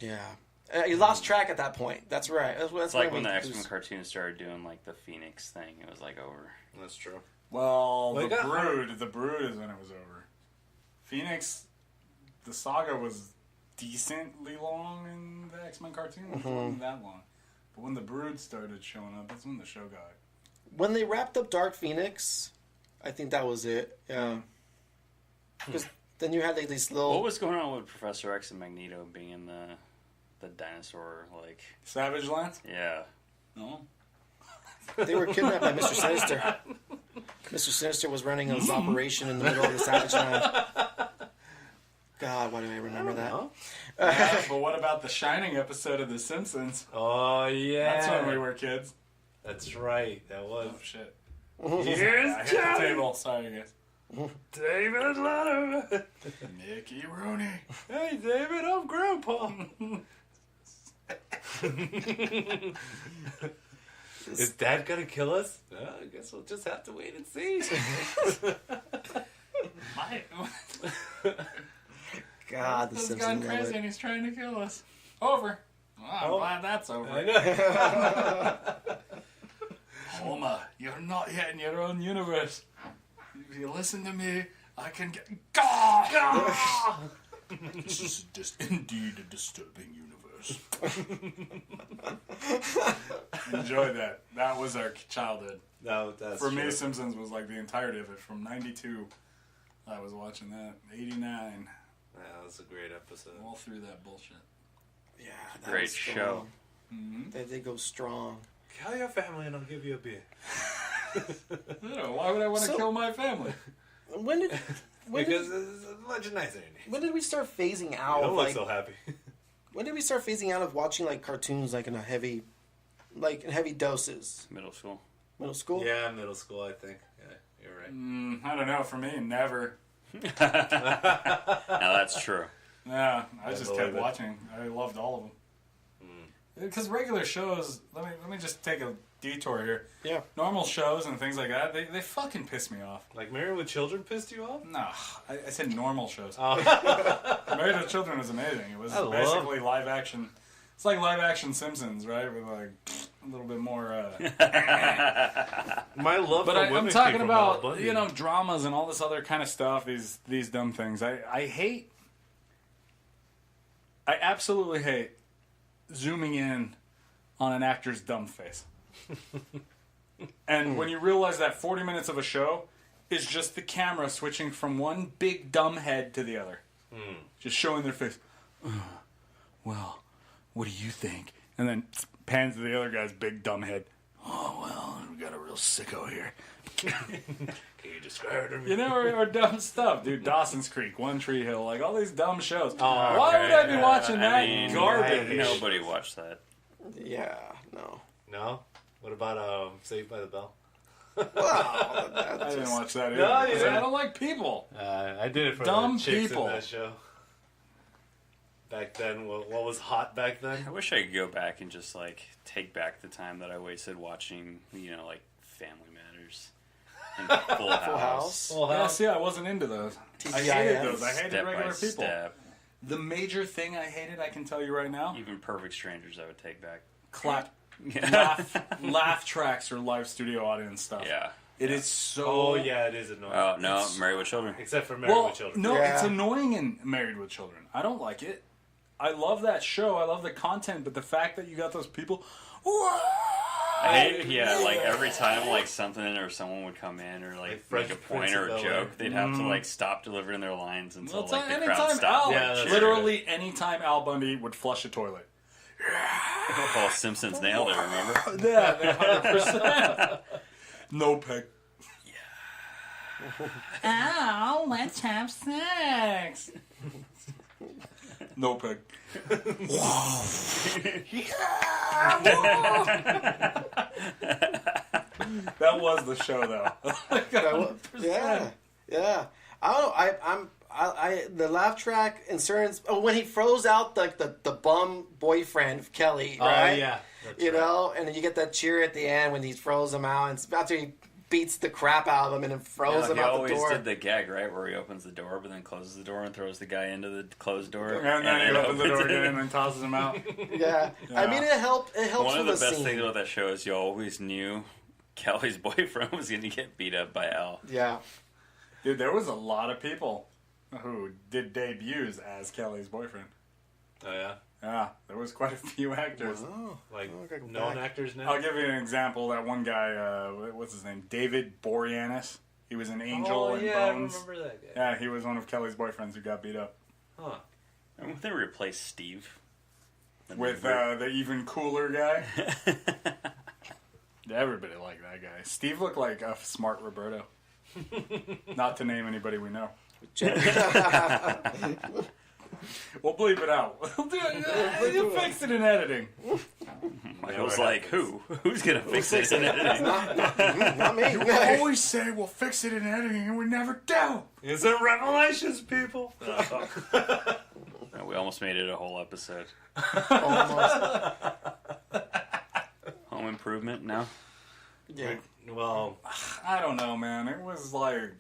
Yeah. You lost track at that point. That's right. That's It's like when we the X-Men lose- cartoons started doing like the Phoenix thing. It was like over. That's true. Well, Well, the it got Brood is when it was over. Phoenix, the saga was decently long in the X-Men cartoon. It wasn't that long. But when the Brood started showing up, that's when the show got... When they wrapped up Dark Phoenix, I think that was it. Yeah. Because then you had like these little. What was going on with Professor X and Magneto being in the dinosaur like? Savage Lands? Yeah. No. They were kidnapped by Mr. Sinister. Mr. Sinister was running his operation in the middle of the Savage Land. God, why do I remember that? Yeah, but what about the Shining episode of The Simpsons? Oh, yeah. That's when we were kids. That's right. That was. Oh, shit. Here's I hit the table. Sorry, guys. David Letterman. Mickey Rooney. Hey, David, I'm Grandpa. Is Dad gonna kill us? I guess we'll just have to wait and see. God, the This has Simpsons. gone love crazy it. and he's trying to kill us. Over. Well, I'm glad that's over. I know. Homer, you're not yet in your own universe. If you listen to me, I can get... This is indeed a disturbing universe. Enjoy that. That was our childhood. No, that's For true. me, Simpsons was like the entirety of it. From 92, I was watching that. 89, Yeah, that was a great episode. all through that bullshit. Yeah, that Great was strong. show. Mm-hmm. They go strong. Call your family and I'll give you a beer. Why would I want to So- kill my family? When did Because it's much nicer. when did we start phasing out? You don't look Like, so happy. when did we start phasing out of watching like cartoons like in heavy doses? Middle school. Middle school. Yeah, middle school, I think. Yeah, you're right. I don't know. For me, never. Now that's true. Yeah, I just believe kept it. watching. I loved all of them. Because regular shows, let me just take a detour here. Yeah. Normal shows and things like that, they fucking piss me off. Like Married with Children pissed you off? No, I said normal shows. Oh. Married with Children was amazing. It was I love- basically live action. It's like live action Simpsons, right? With like a little bit more. My love But for I'm women talking came from about Al Bundy. dramas and all this other kind of stuff. These dumb things. I hate. I absolutely hate zooming in on an actor's dumb face. And when you realize that 40 minutes of a show is just the camera switching from one big dumb head to the other. Just showing their face. Well, what do you think? And then pans to the other guy's big dumb head. Oh, well, we got a real sicko here. Can you describe it to me? Or dumb stuff, dude. Dawson's Creek, One Tree Hill, like all these dumb shows. Oh, Why would I be watching that I mean, garbage? Nobody watched that. Yeah, no. No? What about Saved by the Bell? Well, I that's didn't just, watch that either. No, you 'cause didn't? I don't like people. I did it for Dumb the chicks people. in that show. Back then, what was hot back then? I wish I could go back and just like take back the time that I wasted watching, like Family Matters and Full House. Full Yeah, House. see, I wasn't into those. I TGIF. hated those. I hated Step by regular people. step. The major thing I hated, I can tell you right now, Even Perfect Strangers, I would take back. clap, Yeah. laugh tracks or live studio audience stuff. Yeah. It is so. Oh, yeah, it is annoying. Oh no, Married with Children. Except for Married Well, with Children. no, Yeah. it's annoying in Married with Children. I don't like it. I love that show. I love the content, but the fact that you got those people. I hate, like every time like something or someone would come in or like Fresh make a point Prince or of a Bel-Air. joke, they'd have to like stop delivering their lines until Well, like the crowd anytime stopped. Al, Yeah, that's cheering. literally anytime Al Bundy would flush a toilet. Oh, Simpsons nailed it. Remember? Yeah, 100%. No peg. Al, let's have sex. No peg. That was the show, though. yeah, yeah. I don't know. I the laugh track insurance. Oh, when he froze out the bum boyfriend of Kelly, right? Oh, yeah. That's You right. know, and then you get that cheer at the end when he throws him out, and it's after he beats the crap out of him and then throws him he out the always door. did the gag, right, where he opens the door but then closes the door and throws the guy into the closed door. And then he opens the door it. again and then tosses him out. Yeah. I mean, it helped. It helps One of with the the best scene. things about that show is you always knew Kelly's boyfriend was going to get beat up by Al. Yeah. Dude, there was a lot of people who did debuts as Kelly's boyfriend. Oh, yeah? Yeah, there was quite a few actors. Oh, Like, okay, go known back. actors now? I'll give you an example. That one guy, what's his name? David Boreanaz. He was an angel in Bones. I remember that guy. Yeah, he was one of Kelly's boyfriends who got beat up. Huh. Remember when they replaced Steve? With the even cooler guy. Everybody liked that guy. Steve looked like a smart Roberto. Not to name anybody we know. We'll bleep it out. You fix it in editing. Michael's like, who? Who's going to fix it in editing? Not me. We always say we'll fix it in editing, and we never do. Is it Revelations, people? No, we almost made it a whole episode. Almost. Home Improvement? No? Yeah. Well, I don't know, man. It was like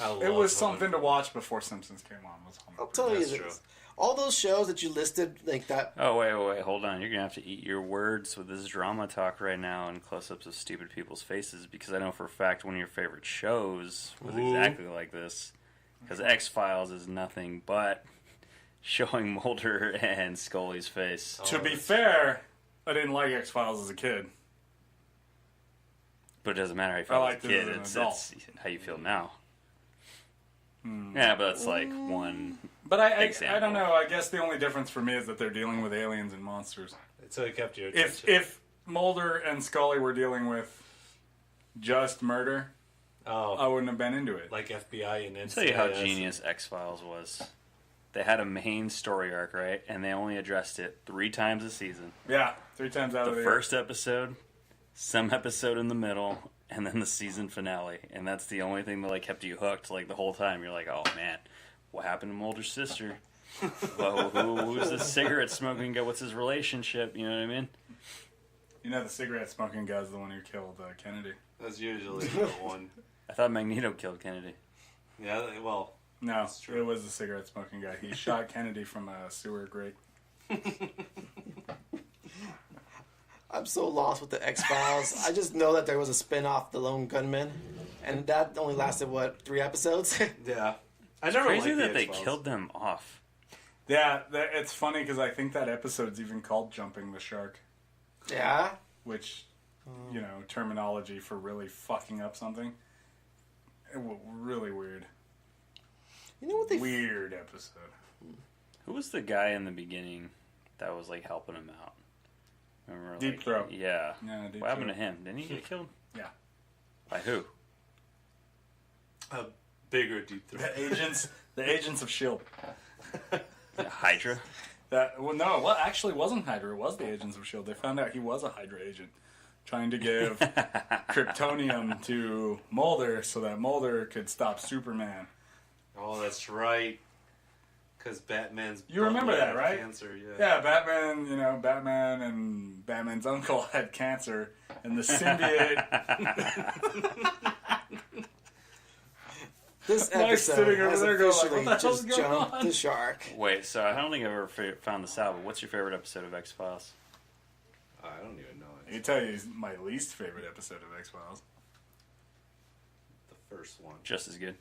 I it was love something to watch before Simpsons came on. Was I'll tell you That's this. true. All those shows that you listed, like that. Oh, wait, hold on. You're going to have to eat your words with this drama talk right now and close-ups of stupid people's faces, because I know for a fact one of your favorite shows was exactly like this. Because X-Files is nothing but showing Mulder and Scully's face. To be fair, I didn't like X Files as a kid. But it doesn't matter how you felt as a liked it kid. as an It's adult. how you feel now. Yeah, but it's like one... But I Example. don't know. I guess the only difference for me is that they're dealing with aliens and monsters. So it kept your If attention. if Mulder and Scully were dealing with just murder, I wouldn't have been into it. like FBI and NCIS. I'll tell you how genius X-Files was. They had a main story arc, right? And they only addressed it 3 times a season. Yeah, 3 times out The of the first episode, some episode in the middle, and then the season finale. And that's the only thing that like kept you hooked like the whole time. You're like, oh man, what happened to Mulder's sister? Well, who's the cigarette smoking guy? What's his relationship? You know what I mean? You know, the cigarette smoking guy's the one who killed Kennedy. That's usually the one. I thought Magneto killed Kennedy. Yeah, well, No, That's true. it was the cigarette smoking guy. He shot Kennedy from a sewer grate. I'm so lost with the X-Files. I just know that there was a spin-off, The Lone Gunman, and that only lasted, what, 3 episodes? yeah. I never Crazy liked the that they X-Files. killed them off. Yeah, it's funny because I think that episode's even called Jumping the Shark, Yeah? which, you know, terminology for really fucking up something. Really weird. You know what they... Weird episode. Who was the guy in the beginning that was like helping him out? Remember, Deep like, Throat. Yeah. Yeah, Deep What happened to Throat. him? Didn't he get killed? Yeah. By who? A bigger deep throat. The agents of S.H.I.E.L.D. Hydra? No, it actually wasn't Hydra. It was the agents of S.H.I.E.L.D. They found out he was a Hydra agent trying to give kryptonium to Mulder so that Mulder could stop Superman. Oh, that's right. Because Batman's... You remember that, right? Cancer, yeah. Yeah, Batman and Batman's uncle had cancer, and the symbiote... This Mike's episode sitting over has there going like, officially what the hell's just going jumped on? the shark. Wait, so I don't think I've ever found this out, but what's your favorite episode of X-Files? I don't even know I it. can tell you my least favorite episode of X-Files. The first one. Just as good.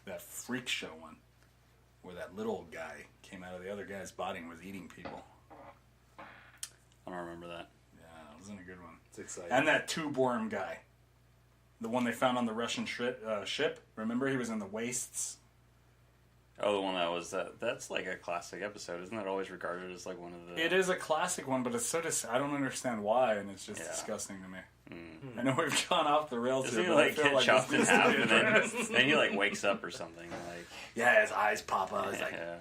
That freak show one. Where that little guy came out of the other guy's body and was eating people. I don't remember that. Yeah, it wasn't a good one. It's exciting. And that tube worm guy. The one they found on the Russian ship. Remember, he was in the wastes. Oh, the one that was that's like a classic episode. Isn't that always regarded as like one of the... It is a classic one, but it's so I don't understand why, and it's just Yeah. disgusting to me. I know we've gone off the rails Doesn't here, he but I like feel get like chopped this in needs to half be and then, addressed. then he like wakes up or something? Like, Yeah, his eyes pop out. He's like, yeah.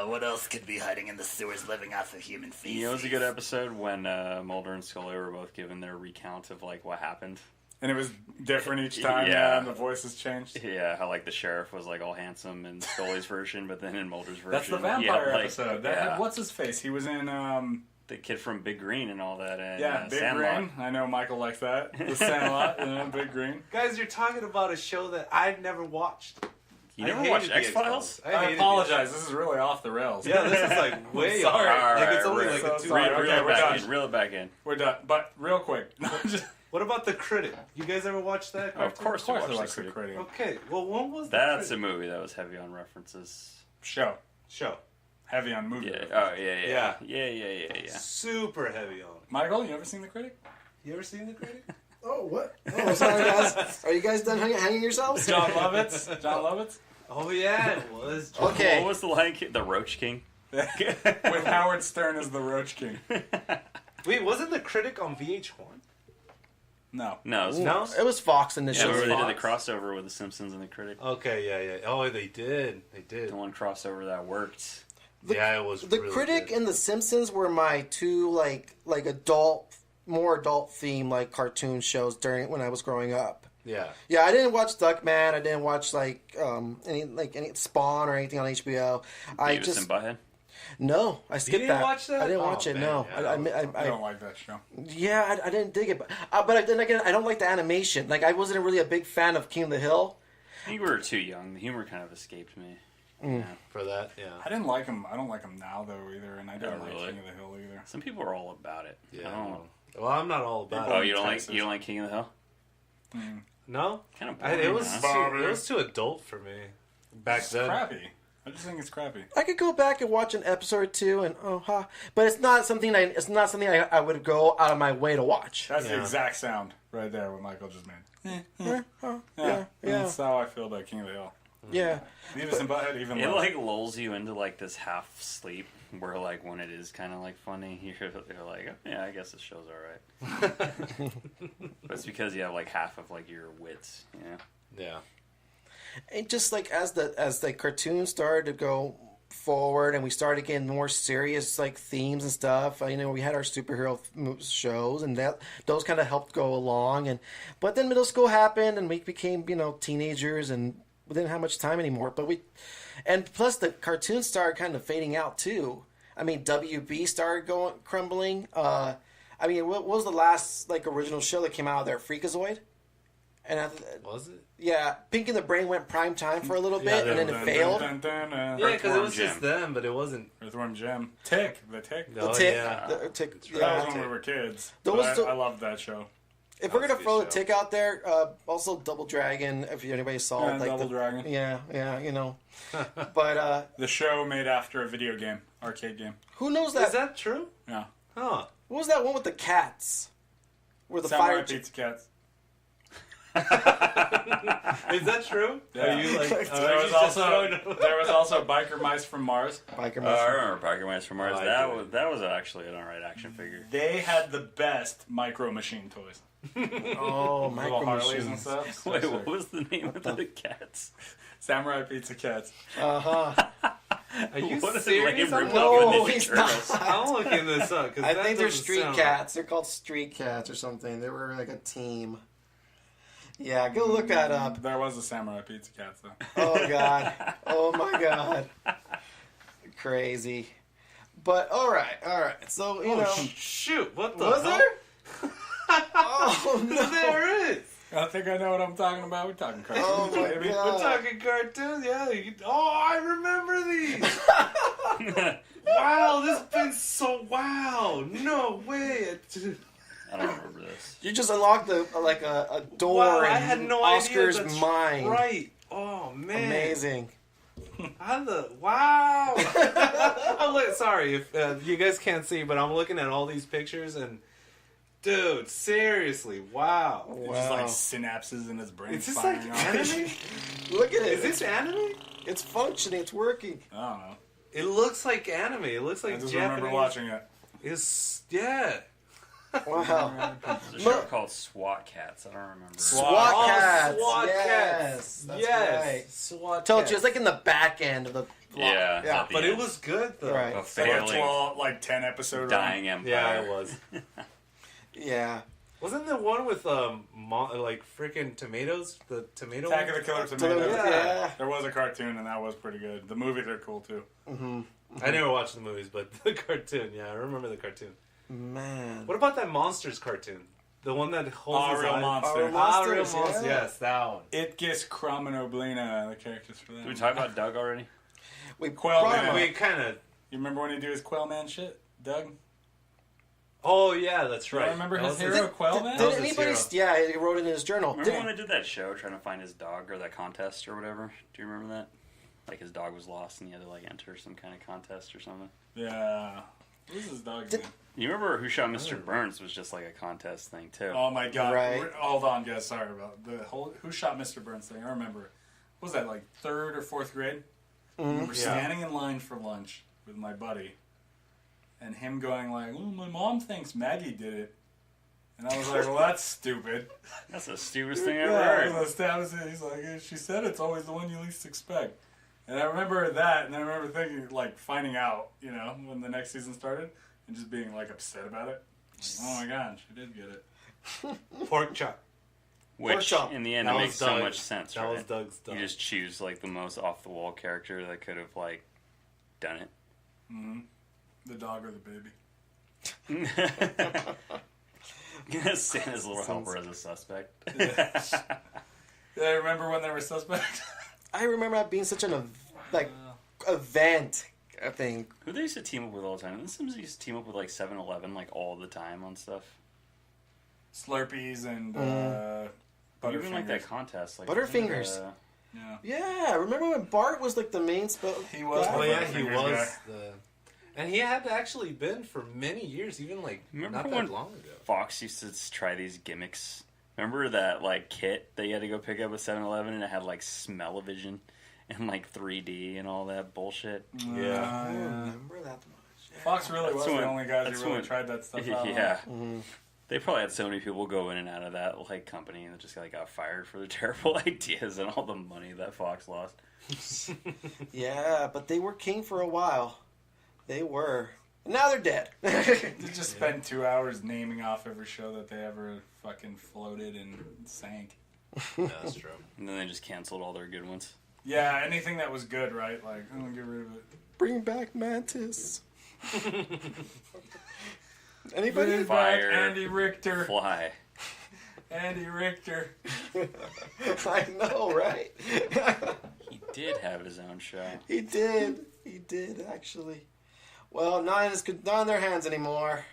what else could be hiding in the sewers living off of human feces? You know, it was a good episode when Mulder and Scully were both given their recount of like what happened. And it was different each time, Yeah. and the voices changed. Yeah, how like the sheriff was like all handsome in Scully's version, but then in Mulder's version, That's the he had, vampire like, episode. That yeah, had, what's his face? He was in, the kid from Big Green and all that. And, yeah, Big Sandlot. Green. I know Michael likes that. The Sandlot, Big Green. Guys, you're talking about a show that I've never watched. You I never hated watched the X-Files? I I hated the apologize. This is really off the rails. Yeah, this is like way Sorry. off. Like, it's All only right, like a so 2 sorry. hour. Okay, Reel we're it back done. in. Reel it back in. We're done. But real quick. What about The Critic? You guys ever watch that? Of course, I I watched watched The the Critic. Critic. Okay, well, when was That's The a Critic? movie that was heavy on references. Show. Show? Heavy on movie. Yeah. Oh, yeah. Yeah. Yeah. Super heavy on. Michael, you ever seen The Critic? You ever seen The Critic? Oh, what? Oh, sorry, guys. Are you guys done hanging yourselves? John Lovitz. John Lovitz. Oh yeah, it was. Okay. What was the Lion King? The Roach King? With Howard Stern as the Roach King. Wait, wasn't The Critic on VH1? No. No, it was No? Fox. It was Fox Yeah, initially. remember they did the Fox? crossover with The Simpsons and The Critic? Okay, yeah. Oh, they did. They did. The one crossover that worked. Yeah, it was. The really Critic good. and The Simpsons were my two like more adult theme like cartoon shows during when I was growing up. Yeah. Yeah, I didn't watch Duckman. I didn't watch any Spawn or anything on HBO. I Beavis just and Butthead? no, I skipped didn't that. watch that? I didn't Oh, watch it. man, No, yeah. I don't like that show. I didn't dig it. But then again, I don't like the animation. Like I wasn't really a big fan of King of the Hill. I think we were too young. The humor kind of escaped me. Yeah. For that, yeah. I didn't like him. I don't like him now though either, and I didn't Oh, like really? King of the Hill either. Some people are all about it. I Yeah. don't- Well, I'm not all about Oh, it. you don't Texas. like King of the Hill? No? Kind of It boring, was huh? too, it was too adult for me back It's then. crappy. I just think it's crappy. I could go back and watch an episode or two, and but it's not something I would go out of my way to watch. That's the Yeah. exact sound right there what Michael just made. Yeah. That's how I feel about King of the Hill. Yeah. Beavis and Butthead even It lower. like lulls you into like this half sleep where like when it is kind of like funny, you're like, oh, yeah, I guess this show's all right. But it's because you have like half of like your wits, you know. Yeah. And just like as the cartoon started to go forward and we started getting more serious like themes and stuff, we had our superhero shows and those kind of helped go along, but then middle school happened and we became teenagers and we didn't have much time anymore. And plus the cartoons started kind of fading out too. I mean, WB started crumbling. I mean, what was the last like original show that came out of there? Freakazoid. And Was it? yeah, Pink and the Brain went prime time for a little Yeah, bit, and then it failed. Yeah, because it was just them, but it wasn't. Earthworm Jim. Tick. The Tick. The Oh, Tick. yeah. The Tick. That Yeah. was when we were kids. Those But two- I loved that show. If we're That gonna was a throw the good Tick out there, also Double Dragon. If anybody saw Yeah, it, like Double Dragon. Yeah, you know. But The show made after a video game, arcade game. who knows that? Is that true? Yeah. Huh. What was that one with the cats? Where the Samurai fire Pizza Cats. Is that true? Yeah. Are you like? There was also Biker Mice from Mars. biker I mice? remember Biker Mice from Mars. I do. That was actually an alright action figure. They had the best Micro Machine toys. Oh, Little micro Harleys and machines. stuff. So Wait, sick. what was the name of the cats? Samurai Pizza Cats. Uh huh. Are you What a serious? lame I'm ripoff No, of Ninja he's Turtles. not. I'm looking this up. 'Cause I that think they're doesn't street sound- cats. They're called street cats or something. They were like a team. Yeah, go look that up. There was a Samurai Pizza Cats though. Oh god. Oh my god. Crazy. But all right. So you know, Shoot! What the? was hell? there? Oh no. There is. I think I know what I'm talking about. We're talking cartoons, Oh my baby. God. We're talking cartoons. Yeah. I remember these. Wow, this has been so wow. No way. I don't remember this. You just unlocked a door Wow, in I had no Oscar's idea. That's mind. Right. Oh man. Amazing. Wow. Sorry if you guys can't see, but I'm looking at all these pictures and, dude, seriously, wow. Just like synapses in his brain Is this like firing off. anime? Look at it. Is this anime? It's functioning. It's working. I don't know. It looks like anime. It looks like I just Japanese. remember watching it. Yeah. Wow. There's a show Look. called SWAT Cats. I don't remember. SWAT Oh, cats. SWAT yes. cats. That's Yes. right. SWAT Told cats. you, it's like in the back end of the Yeah, Yeah, at the But end. it was good though. Right. A Like failing 12, like 10 episode dying empire. Yeah, it was. Yeah. Wasn't there one with like freaking tomatoes? The tomato. Attack of the Killer Tomatoes. Yeah. There was a cartoon and that was pretty good. The movies are cool too. I never watched the movies, but the cartoon. Yeah, I remember the cartoon. Man. What about that Monsters cartoon? The one that holds his Real eyes? Monster. Real Ah, Real Monsters, Monsters. yeah. Yes, that one. Itkiss, Crumb, and Oblina, the characters for that. Did we talk about Doug already? We Quail brought Man. him up. We kind of. You remember when he do his Quail Man shit, Doug? Oh yeah, that's Do right. I remember That his was hero, Quail Man? that was Did his anybody? hero. Yeah, he wrote it in his journal. Remember Did- when I did that show trying to find his dog or that contest or whatever? Do you remember that? Like his dog was lost and he had to like enter some kind of contest or something. Yeah. Who's his dog's Did- name? You remember Who Shot Mr. Burns was just like a contest thing too. Oh my god. Right. Hold on, guys. Sorry about the whole Who Shot Mr. Burns thing. I remember. What was that, like 3rd or 4th grade? I remember Yeah. standing in line for lunch with my buddy and him going like, oh, my mom thinks Maggie did it. And I was like, well, that's stupid. That's the stupidest thing I ever Yeah, heard. the status is, he's like, she said it's always the one you least expect. And I remember that, and I remember thinking, like, finding out, you know, when the next season started, and just being, like, upset about it. Like, oh my god, she did get it. Pork chop. Which chop. in the end That it was makes so Doug. much sense, That right? was Doug's dog. You just choose like the most off the wall character that could have like done it. The dog or the baby. Santa's little helper as a suspect. Yeah, I remember when they were suspect. I remember that being such an event. I think. Who they used to team up with all the time? The Sims used to team up with like 7-Eleven like all the time on stuff. Slurpees and But even like that Butterfingers. contest, like Butterfingers. Yeah. Yeah, remember when Bart was like the main He was Oh the yeah, he Butterfingers was guy. and he had actually been for many years, even like Remember not when that long ago. Fox used to try these gimmicks. Remember that like kit that you had to go pick up at 7-Eleven and it had like smell-o-vision and like 3D and all that bullshit. I don't remember that much. Fox really That's was when- the only guys that's who really when- tried that stuff out. Yeah. They probably had so many people go in and out of that like company that just like got fired for their terrible ideas and all the money that Fox lost. Yeah, but they were king for a while. They were. Now they're dead. They just spent 2 hours naming off every show that they ever fucking floated and sank. Yeah, that's true. And then they just canceled all their good ones. Yeah, anything that was good, right? Like, I'm gonna get rid of it. Bring back Mantis. Anybody? Bring Fire. back Andy Richter. Fly. Andy Richter. I know, right? He did have his own show. He did. He did, actually. Well, not in their hands anymore.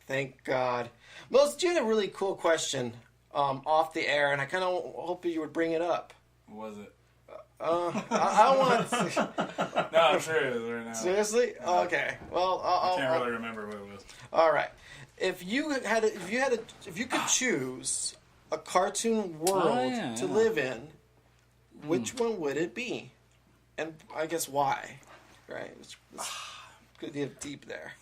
Thank God. Moses, you had a really cool question off the air, and I kind of hope you would bring it up. What was it? I want to... No, I'm serious right now. Seriously? Okay. Well, I can't really remember what it was. all right. If you could choose a cartoon world to live in, which one would it be? And I guess why? Right? It's good to get deep there.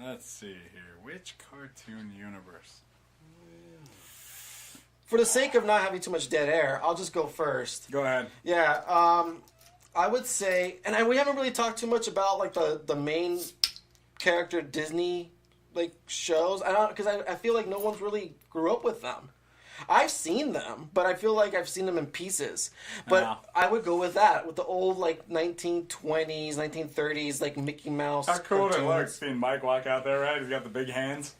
Let's see here. Which cartoon universe? For the sake of not having too much dead air, I'll just go first. Go ahead. Yeah, I would say, and we haven't really talked too much about like the main character Disney like shows. Because I feel like no one's really grew up with them. I've seen them, but I feel like I've seen them in pieces. But Yeah. I would go with that, with the old like 1920s, 1930s like Mickey Mouse. How cool it cartoons. looks seeing Mike walk out there, right? He's got the big hands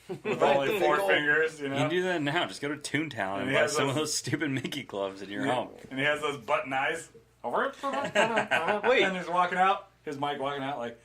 with Right, only the four big old- fingers, you You know? can do that now. Just go to Toontown And and he buy has some those- of those stupid Mickey gloves in your home. And he has those button eyes. Wait. And he's walking out. Here's Mike walking out like,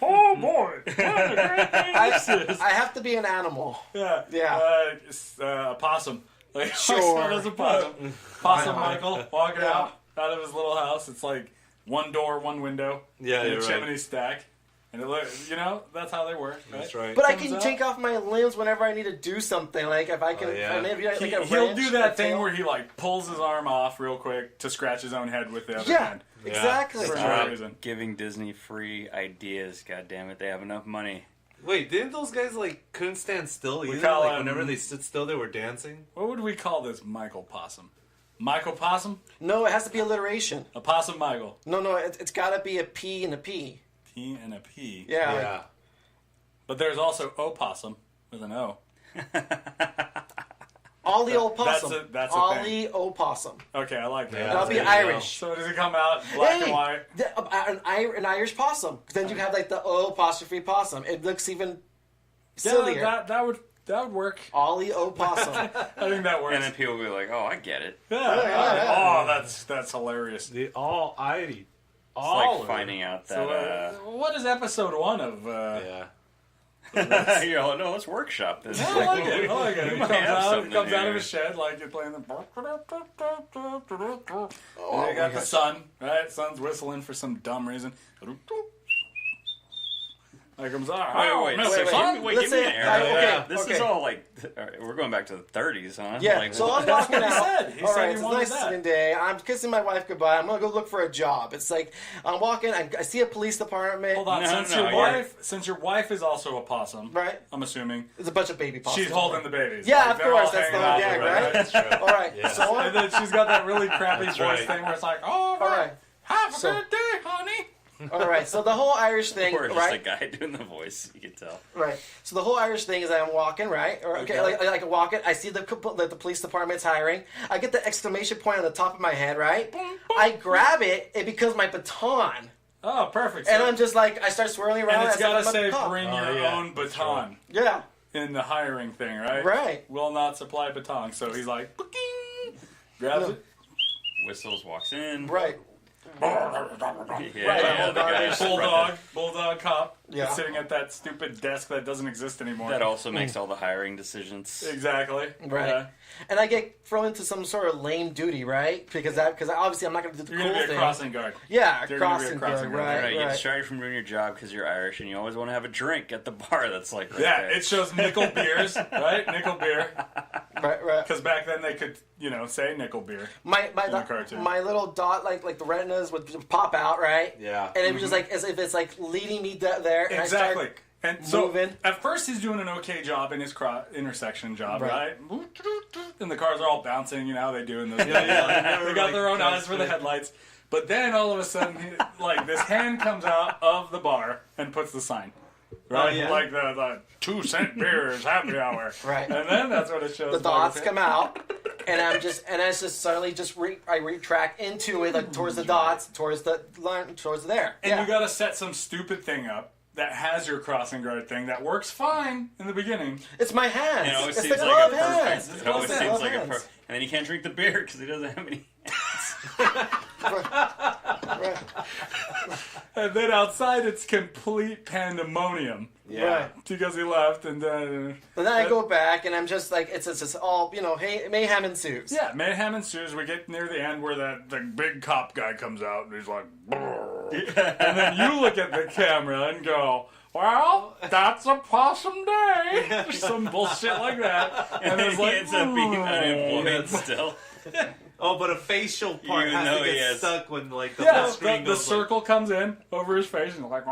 oh boy. I have to be an animal. Yeah. Yeah. A possum. Like, Sure. There's a possum. Possum Michael walking out of his little house. It's like one door, one window. Yeah, and you're a right. chimney stack. And it looks, that's how they work. Right? That's right. But I Comes can out. take off my limbs whenever I need to do something. Like if I can, Oh, yeah. maybe like a He'll wrench do or that thing tail. where he like pulls his arm off real quick to scratch his own head with the other Yeah, hand. exactly. For Yeah. no Right. reason. Giving Disney free ideas. God damn it, they have enough money. Wait, didn't those guys like couldn't stand still either? call Like him- whenever they stood still, they were dancing. What would we call this Michael Possum? Michael Possum? No, it has to be alliteration. A Possum Michael. No, it's got to be a P and a P. P and a P. Yeah. But there's also Opossum with an O. Ollie O'Possum. that's a Ollie O'Possum. Okay, I like that. Yeah. That'll be there you Irish. So does it come out black and white? An Irish possum. Then you have like the O apostrophe possum. It looks even sillier. Yeah, that would work. Ollie O'Possum. I think that works. And then people will be like, oh, I get it. Oh, that's hilarious. The all Irish. It's like finding out that, So, what is episode 1 of? Yeah. you know, no, let's workshop this. I like it. I like it. He might comes have out something of here. his shed like you're playing the. Oh, And you got the sun, right? Sun's whistling for some dumb reason. Like comes out. Wait, wait, so wait. wait, Let's give me say- an era. okay, This okay. is all like, all right, we're going back to the 30s, huh? Yeah, Like, so I'm That's walking what he out. said. He All said right, he it's a wanted nice that. second day. I'm kissing my wife goodbye. I'm gonna go look for a job. It's like I'm walking. I see a police department. Hold on. No, since no, your you're- since your wife is also a possum, Right. I'm assuming There's a bunch of baby possums. she's holding the babies. Yeah, Like, of they're course. all That's the hanging whole out gag, together, right? That's true. All right. Yeah. So And then she's got that really crappy voice right. thing where it's like, "Oh, all right. have a So- good day, honey." All right. So the whole Irish thing, Or just a right? guy doing the voice, you can tell. Right. So the whole Irish thing is I'm walking, right? Or okay, Okay. like walking. I see the police department's hiring. I get the exclamation point on the top of my head, right? I grab it. It becomes my baton, Oh, perfect. and So- I'm just like I start swirling around. and it's I start gotta like, say, "Oh." "Bring Oh, your yeah. own baton." Yeah. In the hiring thing, right? Right. Will not supply baton. So he's like, "Booking," grabs it. Whistles, walks in. Right. Yeah, Right, yeah, the guy Bulldog cop, Yeah. sitting at that stupid desk that doesn't exist anymore. that also makes all the hiring decisions. Exactly. Right. Yeah. And I get thrown into some sort of lame duty, right? Because obviously I'm not going to do the You're cool gonna be a thing. crossing guard. Yeah, You're gonna be a crossing crossing guard, guard. right? Right, you get right. distracted from doing your job because you're Irish and you always want to have a drink at the bar that's like right Yeah, there. it shows nickel beers, right? Nickel beer. Right. Because back then they could, say nickel beer. My in the cartoon. my little dot like the retinas would pop out, right? Yeah. And it was just like as if it's like leading me there. And Exactly. I start, And so moving. at first he's doing an okay job in his intersection job, Right. right? And the cars are all bouncing, how they do in those. yeah. They got their own eyes for the headlights. But then all of a sudden, this hand comes out of the bar and puts the sign. Right? Oh, yeah. Like the 2-cent beer is happy hour. Right. And then that's what it shows. The dots come out, and I just suddenly I retract into it, like towards the dots, towards the line, towards there. And you gotta set some stupid thing up that has your crossing guard thing that works fine in the beginning. It's my hands. It always It's seems the like glove a hands. perfect. It always seems like a hands. perfect. And then he can't drink the beer because he doesn't have any. Right. And then outside it's complete pandemonium. Yeah. Right. Because he left and then... But then I go back and I'm just like, it's just all, hey, mayhem ensues. Yeah, mayhem ensues. We get near the end where the big cop guy comes out and he's like... and then you look at the camera and go... Well, that's a possum day. Some bullshit like that. And then it's he like, ends up being unemployed Yeah. still. Oh, but a facial part Even has though to he get has- stuck when like the yeah, whole screen the goes circle comes in over his face and he's like,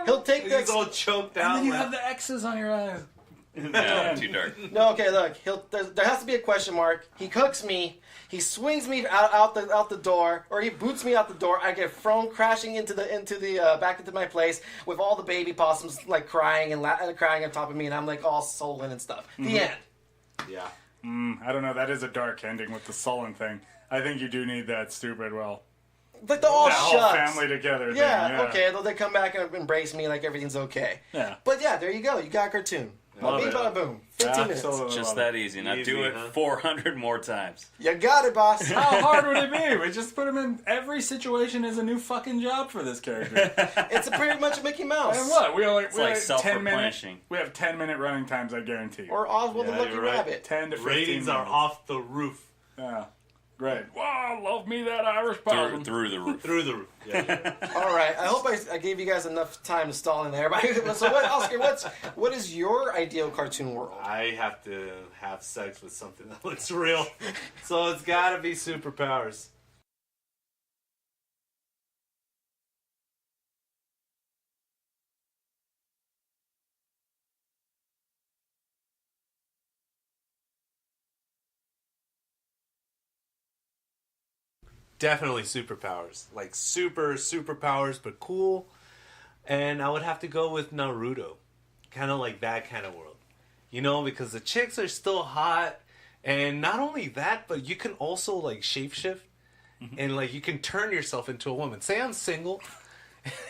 He'll take like, he's this. all choked and out. then you like- have the X's on your eyes. No, too dark. No, okay, look. There has to be a question mark. He hooks me. He swings me out the door, or he boots me out the door. I get thrown crashing into the back into my place with all the baby possums like crying and crying on top of me, and I'm like all sullen and stuff. The end. yeah. I don't know. That is a dark ending with the sullen thing. I think you do need that stupid, Like the all that whole shuts. family together thing. Yeah, okay. They'll they come back and embrace me like everything's okay. Yeah. But yeah, there you go. You got a cartoon. Love Bing it. bada boom. 15 minutes. Absolutely Just love that it. easy. Now Easy, do it huh? 400 more times. You got it, boss. How hard would it be? We just put him in every situation is a new fucking job for this character. It's pretty much a Mickey Mouse. And what? We only like 10 minute. self-replenishing. We have 10-minute running times, I guarantee. Or Oswald the Yeah, Lucky you're right. Rabbit. 10 to 15 Ratings are minutes. off the roof. Yeah. Great. Wow, love me that Irish possum. Through the roof. Through the roof. Yeah. All right. I hope I gave you guys enough time to stall in there. So, Oscar, what is your ideal cartoon world? I have to have sex with something that looks real. So it's got to be superpowers. Definitely superpowers. Like superpowers, but cool. And I would have to go with Naruto. Kind of like that kind of world. You know, because the chicks are still hot. And not only that, but you can also like shapeshift. And like you can turn yourself into a woman. Say I'm single.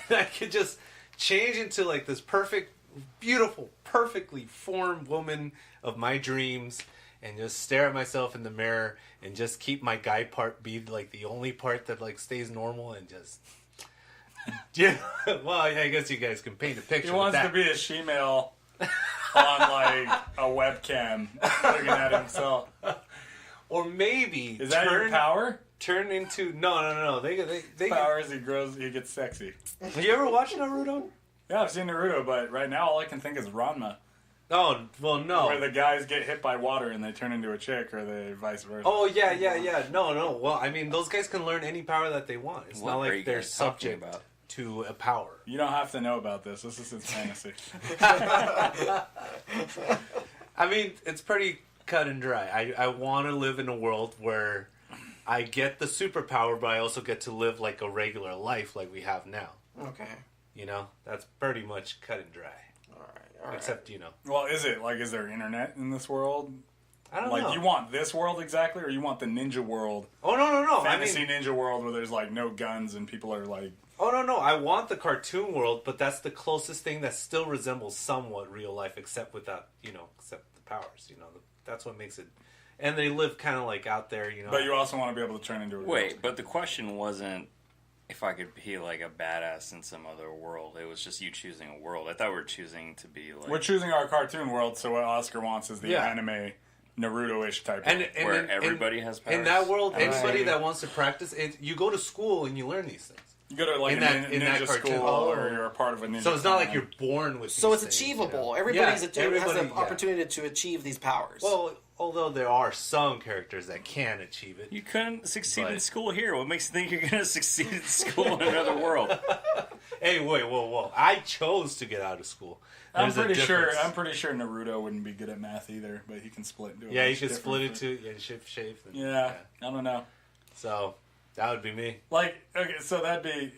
And I could just change into like this perfect, beautiful, perfectly formed woman of my dreams. And just stare at myself in the mirror and just keep my guy part be like the only part that like stays normal and just yeah. Well, I guess you guys can paint a picture. He with wants that. to be a she-male on like a webcam looking at himself. or maybe Is that your power? Turn into no. They Power is he grows, he gets sexy. Have you ever watched Naruto? Yeah, I've seen Naruto, but right now all I can think is Ranma. Oh well, no. Where the guys get hit by water and they turn into a chick, or they vice versa. Oh yeah. No. Well, I mean, those guys can learn any power that they want. It's What not are you like they're guys talking subject about? to a power. You don't have to know about this. This is his fantasy. I mean, it's pretty cut and dry. I want to live in a world where I get the superpower, but I also get to live like a regular life like we have now. Okay. You know, that's pretty much cut and dry. All right. Except, you know, Well, is it like, is there internet in this world? I don't Like, know. you want this world exactly, or you want the ninja world, Oh no! fantasy ninja world where there's like no guns and people are like, Oh no! I want the cartoon world, but that's the closest thing that still resembles somewhat real life, except without, except the powers. That's what makes it. And they live kind of like out there, but you also want to be able to turn into a Wait, but the question wasn't if I could be like a badass in some other world. It was just you choosing a world. I thought we were choosing to be like We're choosing our cartoon world, so what Oscar wants is the Yeah. anime Naruto-ish type. And, world. and where in- everybody has powers. in that world, Am I anybody saying- that wants to practice it, you go to school and you learn these things. You go to like in a that ninja cartoon. school, Oh. or you're a part of a ninja. So it's not like clan. you're born with. So these it's things, achievable. Yeah, Everybody has everybody, an opportunity to achieve these powers. Well, although there are some characters that can achieve it. You couldn't succeed in But- school here. What makes you think you're going to succeed in school in another world? Hey, wait, whoa! I chose to get out of school. I'm There's a pretty sure. difference. I'm pretty sure Naruto wouldn't be good at math either, but he can split into. Yeah, you can split it to shift shape. And, Yeah, I don't know. So that would be me. Like, okay, so that'd be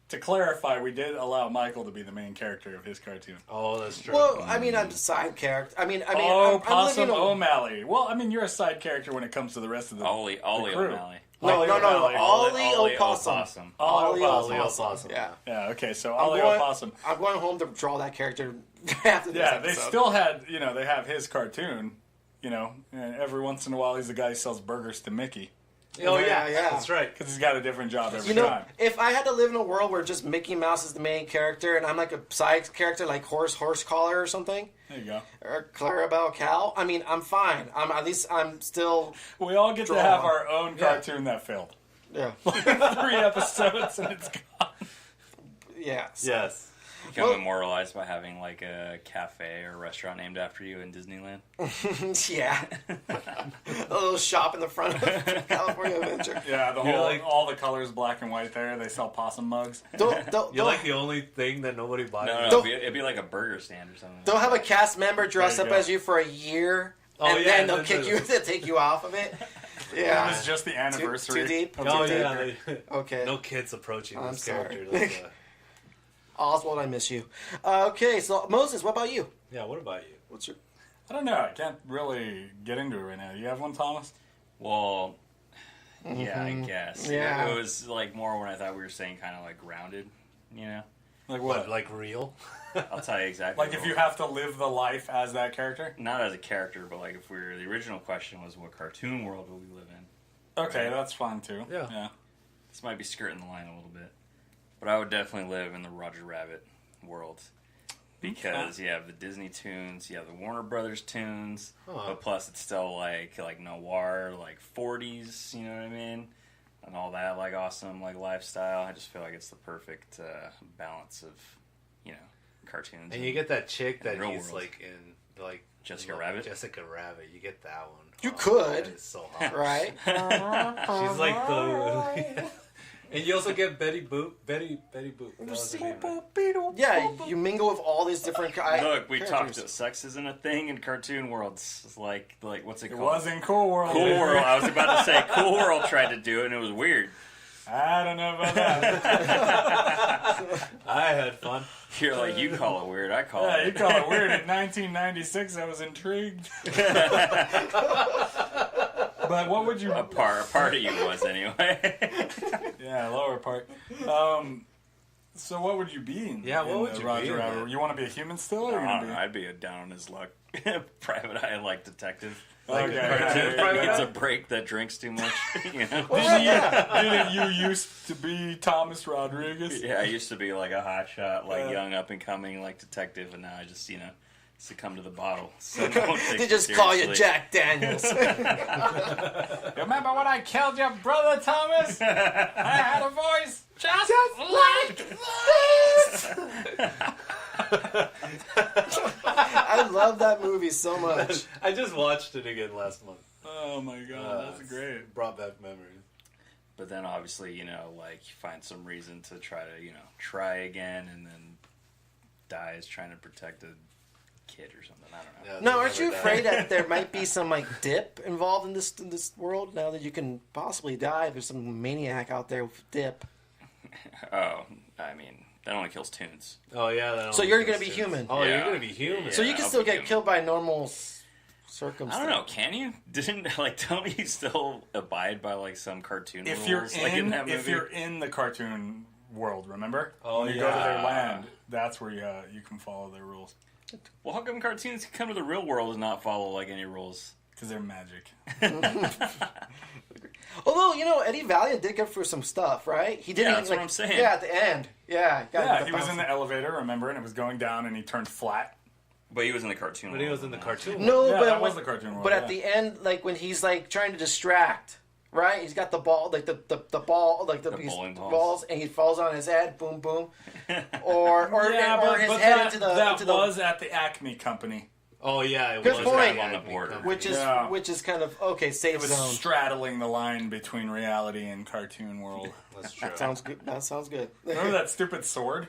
to clarify, we did allow Michael to be the main character of his cartoon. Oh, that's true. Well, I mean, I'm a side character. I mean, Oh, I'm Possum living a- O'Malley. Well, I mean, you're a side character when it comes to the rest of the Ollie crew. O'Malley. No, Ollie Ollie O'Possum. Ollie Ollie O'Possum. Yeah. Yeah, okay, so I'm Ollie going- O'Possum. I'm going home to draw that character after this Yeah, they episode. still had, they have his cartoon, and every once in a while he's the guy who sells burgers to Mickey. Oh, Yeah, yeah, yeah. that's right. Because he's got a different job every You know, time. if I had to live in a world where just Mickey Mouse is the main character and I'm like a side character like Horse Collar or something, There you go. or Clarabelle Cow, I mean, I'm fine. At least I'm still, We all get to Draw. have our own cartoon that failed. yeah, 3 episodes and it's gone. yes. Yes. Become Well- immortalized by having like a cafe or restaurant named after you in Disneyland. Yeah. A little shop in the front of California Adventure. Yeah, like- all the colors black and white there. They sell possum mugs. You're like the only thing that nobody buys. No, Don't- it'd be like a burger stand or something. They'll have a cast member dress There up you go. as you for a year, Oh, and yeah, then and they'll then kick you, they'll take you off of it. It Yeah. was just the anniversary. Too deep? of Oh, the yeah. character. Okay. No kids approaching I'm this sorry. character. Oswald, I miss you. Okay, so Moses, what about you? Yeah, what about you? What's your... I don't know. I can't really get into it right now. You have one, Thomas? Well, yeah, I guess. Yeah. It was like more when I thought we were saying kind of like grounded, Like What, like real? I'll tell you exactly. Like if you have to live the life as that character? Not as a character, but like if the original question was what cartoon world will we live in? Okay, that's fine too. Yeah. This might be skirting the line a little bit. But I would definitely live in the Roger Rabbit world. Because you have the Disney tunes, you have the Warner Brothers tunes, but plus it's still like noir, like 40s, you know what I mean? And all that like awesome like lifestyle. I just feel like it's the perfect balance of, cartoons. And you get that chick that real he's world. like in, like Jessica Rabbit? Jessica Rabbit. You get that one. You could. That is so hot. Right? She's like the. And you also get Betty Boop. Betty Boop. That was her name, right? Yeah, you mingle with all these different Look, we talked characters. to sex isn't a thing in cartoon worlds. It's like what's it It called? was in Cool World. Cool World. I was about to say Cool World tried to do it and it was weird. I don't know about that. I had fun. You're like, you call it weird, I call Yeah, it. you call it weird. In 1996, I was intrigued. But what would you... A part of you was anyway. Yeah, lower part. So what would you be in? Yeah, what in would the you Roger be in Rabbit? that? You want to be a human still? Or I you don't know, gonna I'd be a down on his luck private eye like detective. Like Okay, a cartoon yeah, private He gets eye? a break that drinks too much. Didn't you used to be Thomas Rodriguez? Yeah, I used to be like a hotshot, like young up and coming like detective, and now I just succumb to the bottle. So no one takes They me just call you seriously. Jack Daniels. Remember when I killed your brother, Thomas? I had a voice just like I love that movie so much. I just watched it again last month. Oh my god, that's great. Brought back memories. But then obviously, like you find some reason to try to, try again, and then dies trying to protect a kid or something. I don't know. Yeah, No, they aren't you never die. afraid that there might be some dip involved in this world now that you can possibly die? There's some maniac out there with dip. Oh, I mean, that only kills tunes. Oh yeah. That So only you're goes gonna be to- human. Oh, Yeah. you're gonna be human. Yeah. So you can I'll still be get human. killed by normal I circumstances. don't know. Can you? Don't you still abide by like some cartoon If rules? you're like in in, that movie? if you're in the cartoon world, remember? Oh, when you go to their yeah. land, that's where you can follow their rules Well, how come cartoons can come to the real world and not follow like any rules? because they're magic. Although, Eddie Valiant did get through some stuff, right? He didn't. Yeah, that's what I'm saying. Yeah, at the end. Yeah. Yeah, he was in the elevator, remember, and it was going down, and he turned flat. But he was in the cartoon. But he world, was in the though. cartoon. No, Yeah, but that was the cartoon world, But at yeah. the end, when he's trying to distract, right? He's got the ball, the ball, The these bowling balls, and he falls on his head, boom, boom, or his head that, into the that into the was at the Acme Company. Oh yeah, it Good was point. that On the Acme border. company. which is kind of okay. Safe It was zone. straddling the line between reality and cartoon world. That's true. Sounds good. That sounds good. Remember that stupid sword?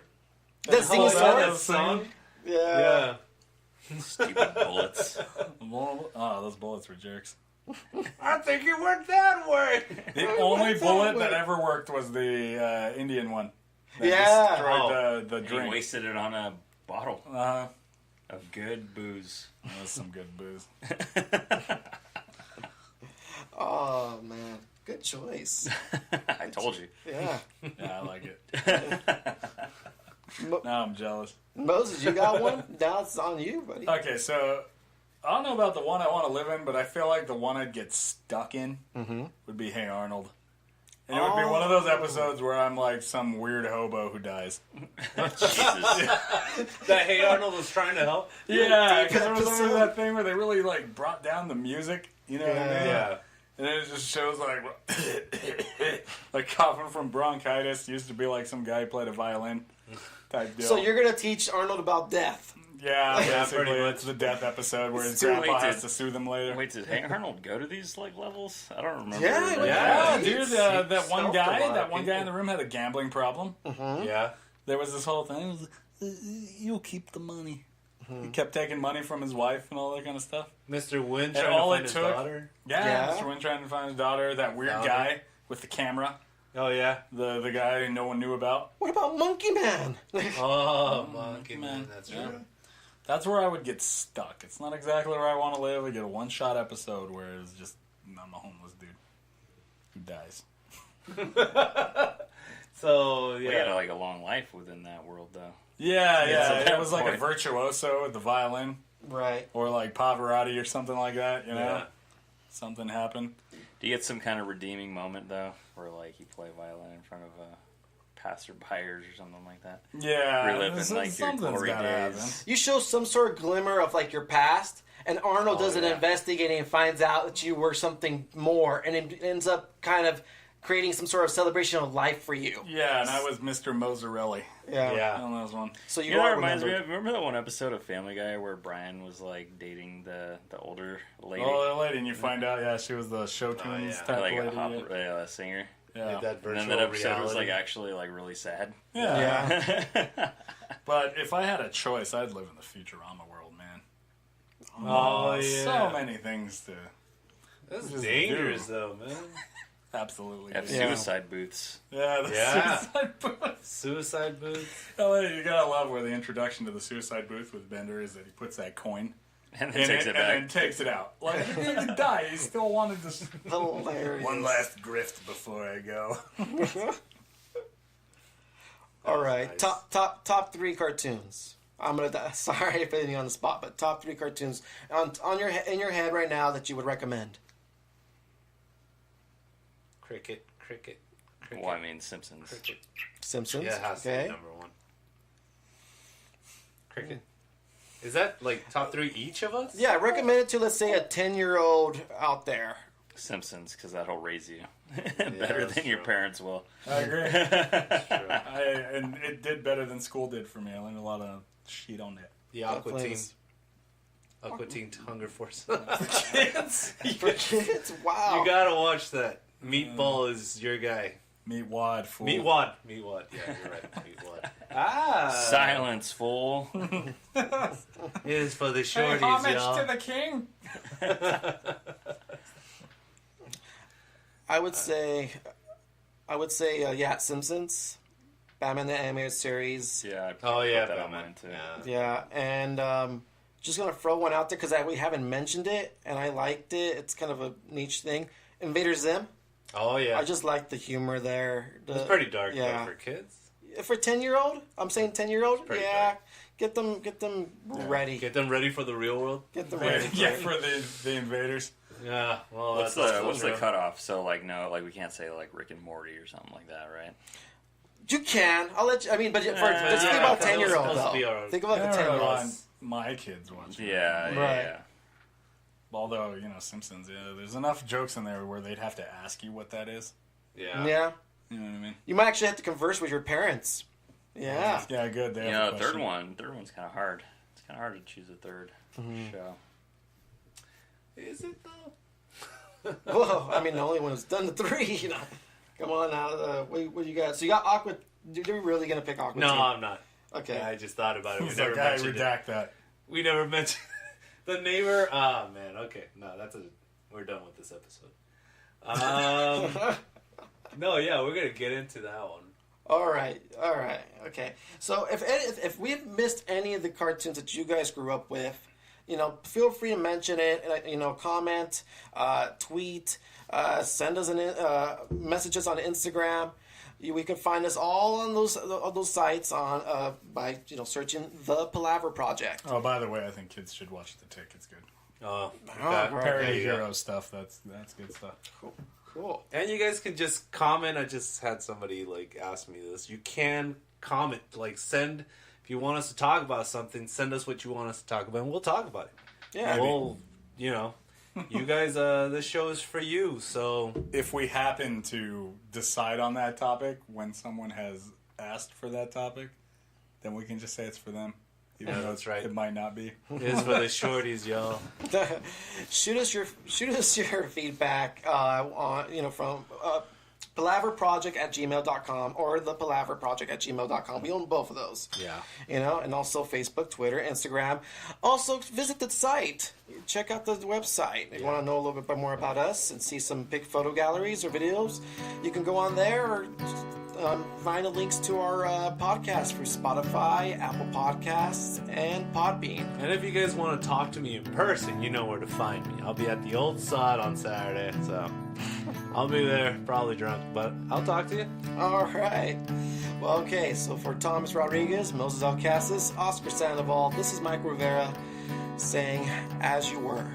That stinky Oh, sword? that song? Yeah. Yeah. Stupid bullets. Oh, those bullets were jerks. I think it worked that way. The only bullet that ever worked was the Indian one. That Yeah. destroyed the And he drink. wasted it on a bottle Uh, of good booze. that was some good booze. Oh man, good choice. I told you. Yeah. Yeah, I like it. Now I'm jealous. Moses, you got one? Now it's on you, buddy. Okay, so I don't know about the one I want to live in, but I feel like the one I'd get stuck in would be Hey Arnold. And it would be one of those episodes where I'm like some weird hobo who dies. That Hey Arnold was trying to help. Yeah, because there was episode. always that thing where they really like brought down the music. You know what I mean? Yeah. And then it just shows like like coughing from bronchitis. Used to be like some guy who played a violin type deal. So you're gonna teach Arnold about death. yeah, basically pretty much. it's the death episode where his It's too grandpa late to- has to sue them later. Wait, did Hey Arnold go to these like levels? I don't remember. Yeah, that. Yeah, Yeah, dude, he that one stomped a guy, lot of that one guy in people. the room had a gambling problem. Yeah. There was this whole thing. It was like, you'll keep the money. He kept taking money from his wife and all that kind of stuff. Mr. Wynn And trying all to it find his took- daughter. Yeah, Yeah. Mr. Wynn trying to find his daughter. That weird Daughter. guy with the camera. Oh, yeah. The guy no one knew about. What about Monkey Man? Oh, Monkey Man. That's Yeah. true. That's where I would get stuck. It's not exactly where I want to live. I get a one-shot episode where it's just I'm a homeless dude who dies. So, We had yeah. like a long life within that world, though. Yeah, to yeah. that It was like a point. virtuoso with the violin, Right. or like Pavarotti or something like that. You know, Yeah. something happened. Do you get some kind of redeeming moment though, where like you play violin in front of passerbyers or something like that? Yeah, Reliving, like, your something's glory gotta days. happen. You show some sort of glimmer of like your past, and Arnold does an yeah. investigating and finds out that you were something more, and it ends up kind of creating some sort of celebration of life for you. Yeah, and I was Mr. Mozzarelli. Yeah. I Yeah. don't know that was one. So you, You know, all it reminds me remember. of, remember that one episode of Family Guy where Brian was like dating the older lady? Oh, that lady, and you find out, yeah, she was the show tunes yeah. type like lady. a hop, singer. yeah. That And virtual then that episode was reality. like actually like really sad. Yeah. Yeah. But if I had a choice, I'd live in the Futurama world, man. Oh, yeah. So many things to That's Just dangerous, do. though, man. absolutely Have do. Yeah. suicide booths. Yeah, the Yeah. suicide booth. Suicide booth. LA, you gotta love where the introduction to the suicide booth with Bender is that he puts that coin And in then takes it it and back. then takes it out. Like, he didn't die. He still wanted to. Hilarious. One last grift before I go. All right, Nice. top 3 cartoons. I'm gonna sorry if putting you on the spot, but top 3 cartoons on your in your head right now that you would recommend. Cricket. Well, I mean Simpsons. Cricket. Simpsons. Yeah, it has to be okay. number 1. Cricket. Is that like top 3 each of us? Yeah, recommend it to, let's say, a 10-year-old out there. Simpsons, because that'll raise you better that's than your true. parents will. I agree. True. And it did better than school did for me. I learned a lot of shit on it. The Aqua Teen. Please. Aqua Teen Hunger Force. Kids. For kids? Wow. You gotta watch that. Meatball is your guy. Meat wad, fool. Meatwad. Yeah, you're right. Meatwad. Ah. Silence, fool. Is for the Hey, shorties, homage y'all. to the king. I would say, yeah, Simpsons, Batman the Animated Series. Yeah. I'd Oh, yeah, put that on Batman. mine, too. Yeah, and just gonna throw one out there because we haven't mentioned it, and I liked it. It's kind of a niche thing. Invader Zim. Oh, yeah. I just like the humor there. It's pretty dark, yeah. though, for kids. For 10-year-old, I'm saying 10-year-old. pretty Yeah, dark. get them ready. Get them ready for the real world. Get them ready. Yeah, for the invaders. Yeah, well, What's that's the also what's the true. cutoff? So like no, like we can't say like Rick and Morty or something like that, right? You can. I'll let you. I mean, but just think yeah, about that was 10-year-old supposed to though. be our- Think about the I don't really 10-year-old. want my kids watching. Yeah, Right. yeah. Although, Simpsons, yeah, there's enough jokes in there where they'd have to ask you what that is. Yeah. Yeah, You know what I mean? you might actually have to converse with your parents. Yeah. Yeah, good. They You have know, a third question. one's kind of hard. It's kind of hard to choose a third show. Is it, though? Whoa, I mean, the only one who's done the 3, Come on now. What do you got? So you got Aqua. You're really going to pick Aqua No, Teen? I'm not. Okay. I just thought about it. We He's never like, I mentioned it. redact that. We never mentioned the neighbor. Ah, man. Okay. No, we're done with this episode. No, yeah, we're going to get into that one. All right. Okay. So if we've missed any of the cartoons that you guys grew up with, feel free to mention it. Comment, tweet, send us messages on Instagram. We can find us all on those sites by searching the Palaver Project. Oh, by the way, I think kids should watch The Tick. It's good. That Parody hero stuff. That's good stuff. Cool. And you guys can just comment. I just had somebody ask me this. You can comment, send if you want us to talk about something. Send us what you want us to talk about, and we'll talk about it. Yeah. We'll, you guys. This show is for you. So If we happen to decide on that topic when someone has asked for that topic, then we can just say it's for them. Even though that's right. It might not be. it is for the shorties, y'all. shoot us your feedback from palaverproject@gmail.com or the palaverproject@gmail.com. We own both of those. Yeah. And also Facebook, Twitter, Instagram. Also visit the site. Check out the website. If you want to know a little bit more about us and see some big photo galleries or videos, you can go on there or find the links to our podcast through Spotify, Apple Podcasts, and Podbean. And if you guys want to talk to me in person, you know where to find me. I'll be at the Old Sod on Saturday, so I'll be there, probably drunk, but I'll talk to you. All right. Well, okay, so for Thomas Rodriguez, Moses Alcacis, Oscar Sandoval, this is Mike Rivera saying, as you were.